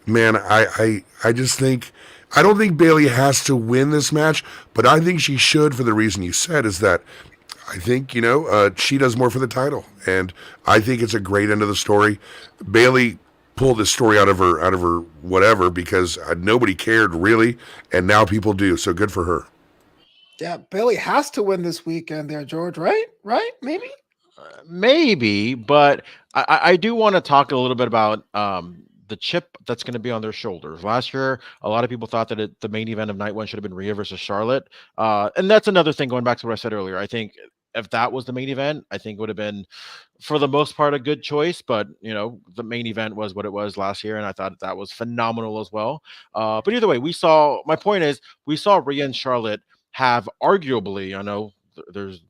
Speaker 2: Man, I just think. I don't think Bayley has to win this match, but I think she should for the reason you said, is that I think, she does more for the title. And I think it's a great end of the story. Bayley pulled this story out of her whatever, because nobody cared really, and now people do. So good for her.
Speaker 1: Yeah, Bayley has to win this weekend there, George, right? Right? Maybe?
Speaker 3: Maybe, but I do want to talk a little bit about the chip that's going to be on their shoulders. Last year, a lot of people thought that the main event of night one should have been Rhea versus Charlotte. And that's another thing, going back to what I said earlier. I think if that was the main event, I think it would have been, for the most part, a good choice. But, the main event was what it was last year, and I thought that was phenomenal as well. But either way, my point is, we saw Rhea and Charlotte have arguably, I know there's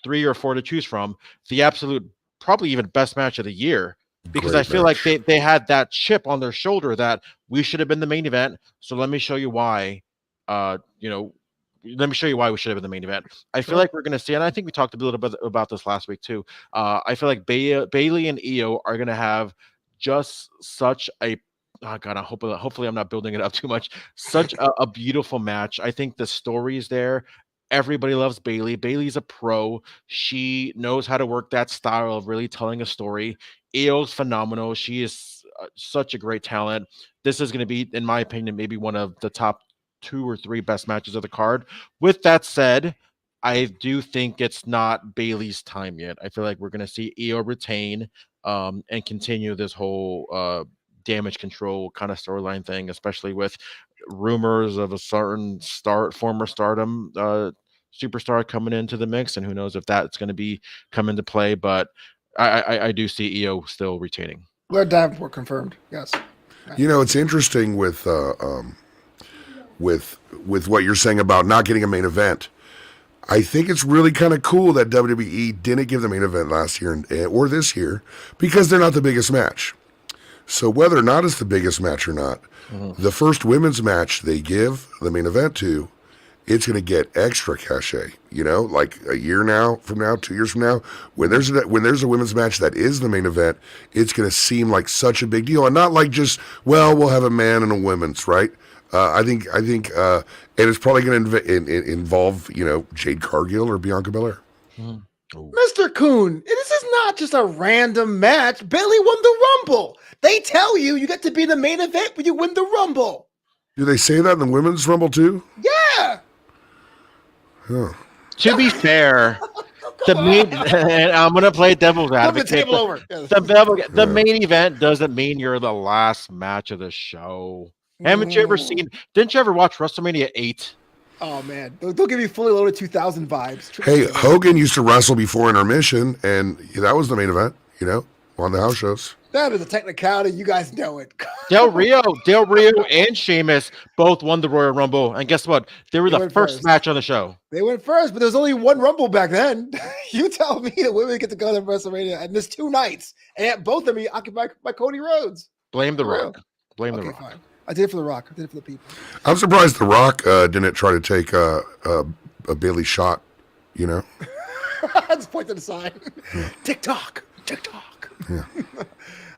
Speaker 3: 3 or 4 to choose from, the absolute, probably even best match of the year. Because I feel like they had that chip on their shoulder that we should have been the main event. So let me show you why. Let me show you why we should have been the main event. I feel like we're going to see, and I think we talked a little bit about this last week too. I feel like Bayley and Io are going to have just such a, oh God, hopefully I'm not building it up too much. Such a beautiful match. I think the story is there. Everybody loves Bayley. Bayley's a pro. She knows how to work that style of really telling a story. Io's phenomenal. She is such a great talent. This is going to be, in my opinion, maybe one of the top 2 or 3 best matches of the card. With that said, I do think it's not Bayley's time yet. I feel like we're going to see Io retain and continue this whole damage control kind of storyline thing, especially with rumors of a certain former Stardom superstar coming into the mix, and who knows if that's going to be come into play. But I do see Io still retaining.
Speaker 1: Lord Davenport confirmed. Yes.
Speaker 2: It's interesting with what you're saying about not getting a main event. I think it's really kind of cool that WWE didn't give the main event last year or this year, because they're not the biggest match. So whether or not it's the biggest match or not, the first women's match they give the main event to, it's going to get extra cachet. Like a year from now, 2 years from now, when there's a women's match that is the main event, it's going to seem like such a big deal, and not like just, well, we'll have a man and a women's, right? I think, and it's probably going to involve, Jade Cargill or Bianca Belair.
Speaker 1: Mr. Koon, this is not just a random match. Bayley won the Rumble. They tell you get to be the main event when you win the Rumble.
Speaker 2: Do they say that in the women's Rumble too?
Speaker 1: Yeah.
Speaker 2: Huh.
Speaker 3: To be fair, and I'm going to play devil's advocate.
Speaker 1: The table over.
Speaker 3: The main event doesn't mean you're the last match of the show. Haven't you ever seen? Didn't you ever watch WrestleMania 8?
Speaker 1: Oh man, they'll give you fully loaded 2000 vibes.
Speaker 2: Hey, Hogan used to wrestle before intermission, and that was the main event. On the house shows.
Speaker 1: That is a technicality. You guys know it.
Speaker 3: Del Rio, and Sheamus both won the Royal Rumble, and guess what? They were the first match on the show.
Speaker 1: They went first, but there was only one Rumble back then. You tell me the women get to go to WrestleMania and miss 2 nights, and both of me occupied by Cody Rhodes.
Speaker 3: Blame The
Speaker 1: For real.
Speaker 3: Rock. Blame The
Speaker 1: Okay,
Speaker 3: Rock.
Speaker 1: fine. I did it for The Rock. I did it for the people.
Speaker 2: I'm surprised The Rock didn't try to take a Bailey shot, you know?
Speaker 1: Just point to the side.
Speaker 2: Yeah.
Speaker 1: TikTok.
Speaker 2: Yeah.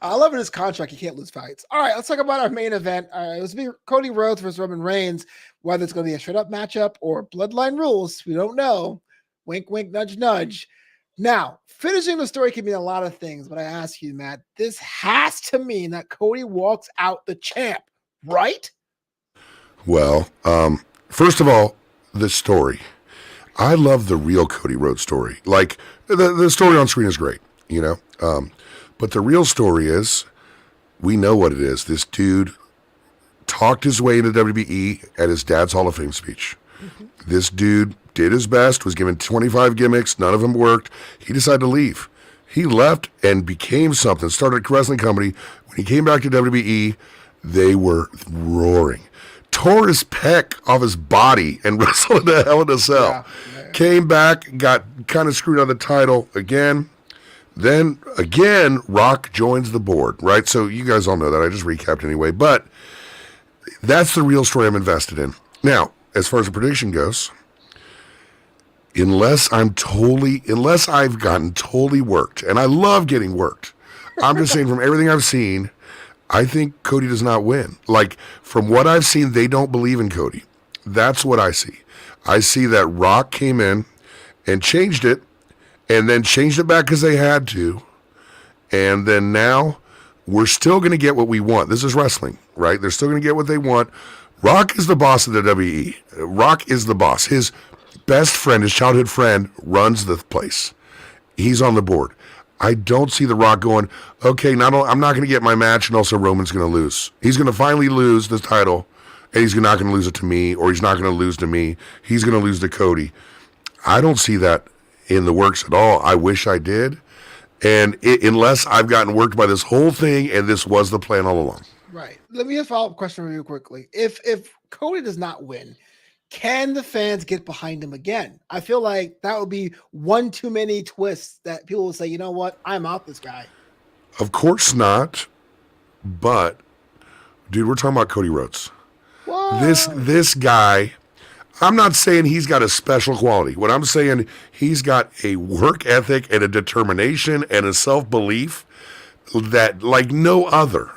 Speaker 1: I love in his contract, he can't lose fights. All right, let's talk about our main event. It was be Cody Rhodes versus Roman Reigns. Whether it's going to be a straight up matchup or bloodline rules, we don't know. Wink, wink, nudge, nudge. Now, finishing the story can mean a lot of things, but I ask you, Matt, this has to mean that Cody walks out the champ, right?
Speaker 2: Well, first of all, the story. I love the real Cody Rhodes story. Like, the story on screen is great, you know? But the real story is, we know what it is. This dude talked his way into WWE at his dad's Hall of Fame speech. Mm-hmm. This dude did his best, was given 25 gimmicks, none of them worked. He decided to leave. He left and became something, started a wrestling company. When he came back to WWE, they were roaring. Tore his pec off his body and wrestled in a Hell in a Cell. Yeah. Came back, got kind of screwed on the title again. Then, again, Rock joins the board, right? So you guys all know that. I just recapped anyway. But that's the real story I'm invested in. Now, as far as the prediction goes, unless I've gotten totally worked, and I love getting worked, I'm just saying from everything I've seen, I think Cody does not win. Like, from what I've seen, they don't believe in Cody. That's what I see. I see that Rock came in and changed it, and then changed it back because they had to. And then now we're still going to get what we want. This is wrestling, right? They're still going to get what they want. Rock is the boss of the WWE. Rock is the boss. His best friend, his childhood friend, runs the place. He's on the board. I don't see The Rock going, okay, I'm not going to get my match, and also Roman's going to lose. He's going to finally lose the title, and he's not going to lose it to me, or he's not going to lose to me. He's going to lose to Cody. I don't see that in the works at all. I wish I did. And unless I've gotten worked by this whole thing, and this was the plan all along.
Speaker 1: Right. Let me just follow up question real quickly. If Cody does not win, can the fans get behind him again? I feel like that would be one too many twists that people will say, you know what, I'm out this guy.
Speaker 2: Of course not. But, dude, we're talking about Cody Rhodes.
Speaker 1: What?
Speaker 2: This guy, I'm not saying he's got a special quality. What I'm saying, he's got a work ethic and a determination and a self-belief that like no other.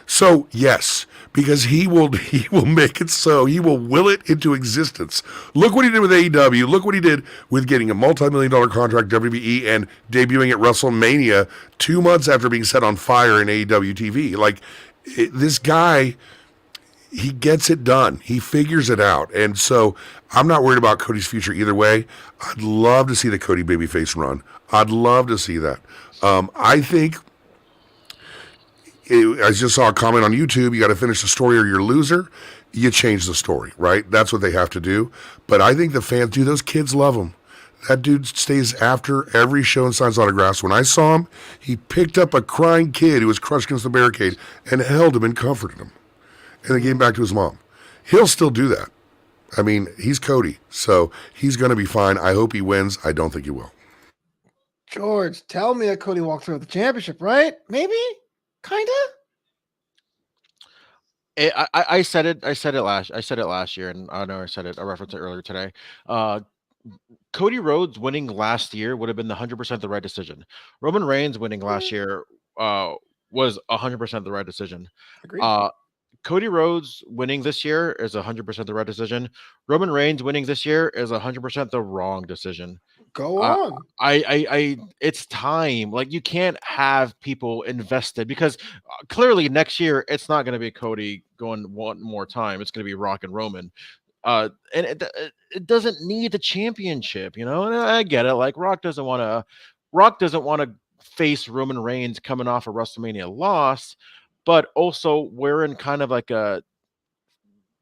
Speaker 2: So, yes, because he will make it so. He will will it into existence. Look what he did with AEW. Look what he did with getting a multi-million-dollar contract WWE and debuting at WrestleMania 2 months after being set on fire in AEW TV. Like, this guy, he gets it done. He figures it out. And so I'm not worried about Cody's future either way. I'd love to see the Cody babyface run. I'd love to see that. I think, I just saw a comment on YouTube, you got to finish the story or you're a loser. You change the story, right? That's what they have to do. But I think the fans, dude, those kids love him. That dude stays after every show and signs autographs. When I saw him, he picked up a crying kid who was crushed against the barricade and held him and comforted him. And then gave him back to his mom. He'll still do that. I mean, he's Cody, so he's going to be fine. I hope he wins. I don't think he will.
Speaker 1: George, tell me that Cody walked through with the championship, right? Maybe? Kind
Speaker 3: of. I said it last year, and I know I referenced it earlier today. Cody Rhodes winning last year would have been the 100% the right decision. Roman Reigns winning last year was 100% the right decision.
Speaker 1: Agreed.
Speaker 3: Cody Rhodes winning this year is 100% the right decision. Roman Reigns winning this year is 100% the wrong decision.
Speaker 1: Go on.
Speaker 3: It's time. Like, you can't have people invested because clearly next year it's not going to be Cody going one more time. It's going to be Rock and Roman. And it doesn't need the championship, you know. And I get it. Like, Rock doesn't want to face Roman Reigns coming off a WrestleMania loss, but also we're in kind of like a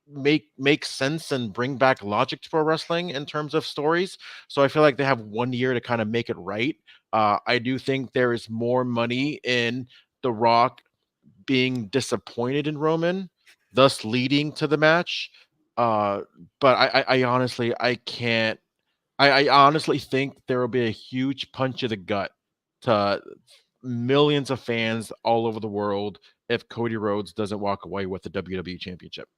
Speaker 3: make sense and bring back logic to pro wrestling in terms of stories. So I feel like they have 1 year to kind of make it right. I do think there is more money in The Rock being disappointed in Roman, thus leading to the match. But I honestly, I can't I honestly think there will be a huge punch in the gut to millions of fans all over the world if Cody Rhodes doesn't walk away with the WWE Championship.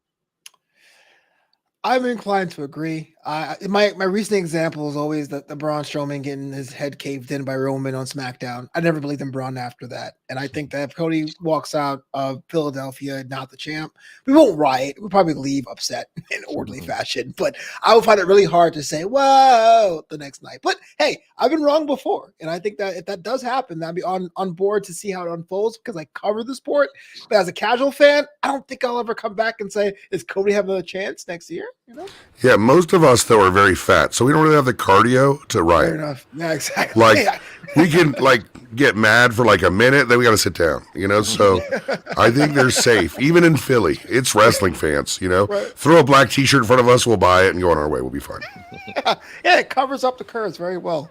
Speaker 1: I'm inclined to agree. My recent example is always the Braun Strowman getting his head caved in by Roman on SmackDown. I never believed in Braun after that, and I think that if Cody walks out of Philadelphia not the champ, we won't riot. We'll probably leave upset in orderly fashion. But I would find it really hard to say "whoa" the next night. But hey, I've been wrong before, and I think that if that does happen, I'd be on board to see how it unfolds because I cover the sport. But as a casual fan, I don't think I'll ever come back and say, "Is Cody having a chance next year?" You know?
Speaker 2: Yeah, most of us though are very fat, so we don't really have the cardio to
Speaker 1: Fair
Speaker 2: riot.
Speaker 1: enough. Yeah, exactly.
Speaker 2: Like we can like get mad for like a minute, then we got to sit down. So I think they're safe. Even in Philly, it's wrestling fans.
Speaker 1: Right.
Speaker 2: Throw a black T-shirt in front of us, we'll buy it and go on our way. We'll be fine.
Speaker 1: Yeah, it covers up the curves very well.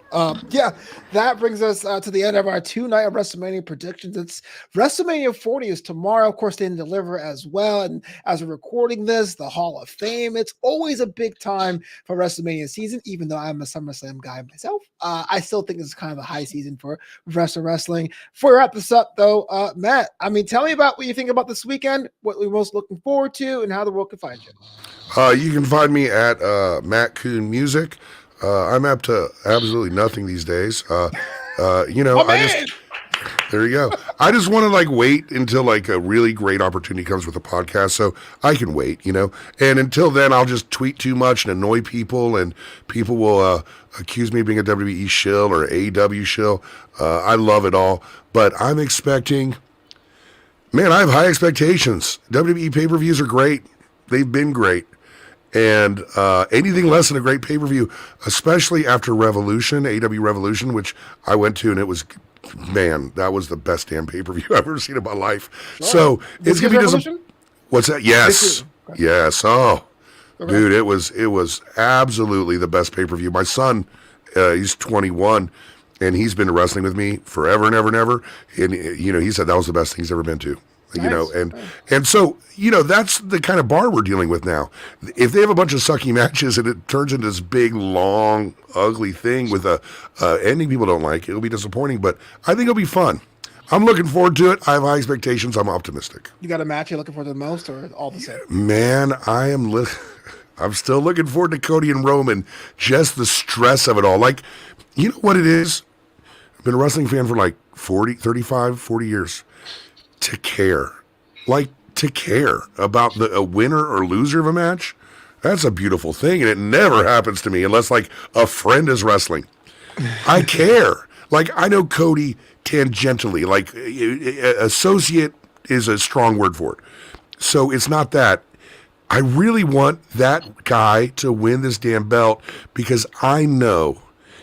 Speaker 1: Yeah, that brings us to the end of our 2-night of WrestleMania predictions. It's WrestleMania 40 is tomorrow. Of course, they didn't deliver as well. And as we're recording this, the Hall of Fame. It's always a big time for WrestleMania season, even though I'm a SummerSlam guy myself. I still think this is kind of a high season for wrestling. Before we wrap this up, though, Matt, tell me about what you think about this weekend, what we're most looking forward to, and how the world can find you.
Speaker 2: You can find me at Matt Koon Music. I'm up to absolutely nothing these days. There you go. I just want to wait until a really great opportunity comes with a podcast, so I can wait, And until then, I'll just tweet too much and annoy people, and people will accuse me of being a WWE shill or AEW shill. I love it all, but I'm expecting. Man, I have high expectations. WWE pay-per-views are great. They've been great. And anything less than a great pay-per-view, especially after Revolution, AEW Revolution, which I went to, and it was, man, that was the best damn pay-per-view I've ever seen in my life. Sure. So it's going to be disappointing. What's that? Yes. Okay. Yes. Oh, okay. Dude, it was absolutely the best pay-per-view. My son, he's 21, and he's been wrestling with me forever and ever and ever. And, he said that was the best thing he's ever been to. Nice. And so, that's the kind of bar we're dealing with now. If they have a bunch of sucky matches and it turns into this big, long, ugly thing with a ending people don't like, it'll be disappointing, but I think it'll be fun. I'm looking forward to it. I have high expectations. I'm optimistic.
Speaker 1: You got a match you're looking forward to the most, or all the same?
Speaker 2: Man, I'm still looking forward to Cody and Roman. Just the stress of it all. You know what it is? I've been a wrestling fan for 40 years. To care about a winner or loser of a match, that's a beautiful thing, and it never happens to me unless a friend is wrestling. I care. I know Cody tangentially, associate is a strong word for it. So it's not that. I really want that guy to win this damn belt because I know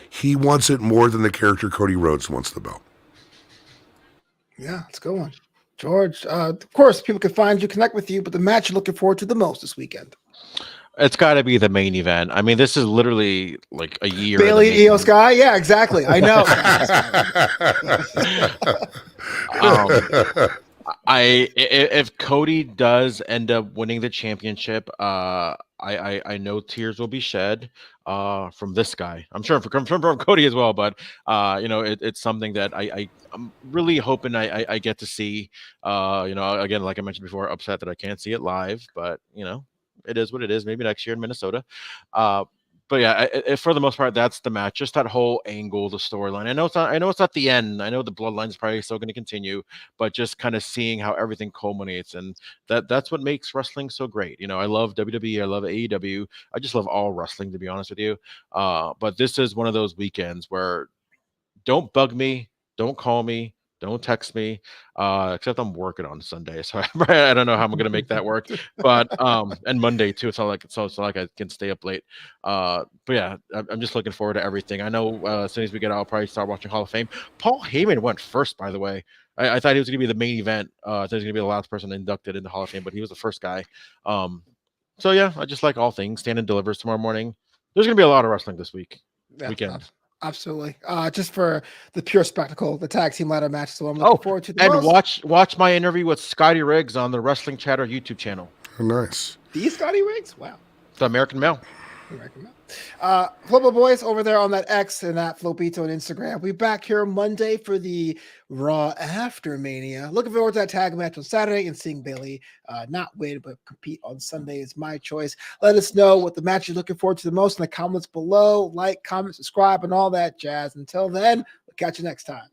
Speaker 2: he wants it more than the character Cody Rhodes wants the belt.
Speaker 1: Yeah, it's a good one. George, of course, people can find you, connect with you, but the match you're looking forward to the most this weekend?
Speaker 3: It's got to be the main event. This is literally a year.
Speaker 1: Bailey Io Sky? Yeah, exactly. I know.
Speaker 3: If Cody does end up winning the championship, I know tears will be shed from this guy. I'm sure from Cody as well, but it's something that I'm really hoping I get to see. Again, like I mentioned before, upset that I can't see it live, but it is what it is. Maybe next year in Minnesota. But yeah, for the most part, that's the match. Just that whole angle, the storyline. I know it's not the end. I know the bloodline is probably still going to continue, but just kind of seeing how everything culminates, and that's what makes wrestling so great. I love WWE, I love AEW, I just love all wrestling, to be honest with you. But this is one of those weekends where don't bug me, don't call me, don't text me, except I'm working on Sunday, so I don't know how I'm going to make that work. But and Monday too. It's not like I can stay up late. But yeah, I'm just looking forward to everything. I know as soon as we get out, I'll probably start watching Hall of Fame. Paul Heyman went first, by the way. I thought he was going to be the main event. I thought he was going to be the last person inducted in the Hall of Fame, but he was the first guy. So yeah, I just like all things. Stand and Delivers tomorrow morning. There's going to be a lot of wrestling this weekend.
Speaker 1: Absolutely. Just for the pure spectacle, the tag team ladder match. So I'm looking forward to the
Speaker 3: most. Watch my interview with Scotty Riggs on the Wrestling Chatter YouTube channel.
Speaker 2: Oh, nice.
Speaker 1: The Scotty Riggs? Wow.
Speaker 3: The American Male.
Speaker 1: Flobo Boyce over there on that X and that Flopito on Instagram. We'll be back here Monday for the Raw after Mania. Looking forward to that tag match on Saturday and seeing Bayley not win but compete on Sunday is my choice. Let us know what the match you're looking forward to the most in the comments below. Like, comment, subscribe, and all that jazz. Until then, we'll catch you next time.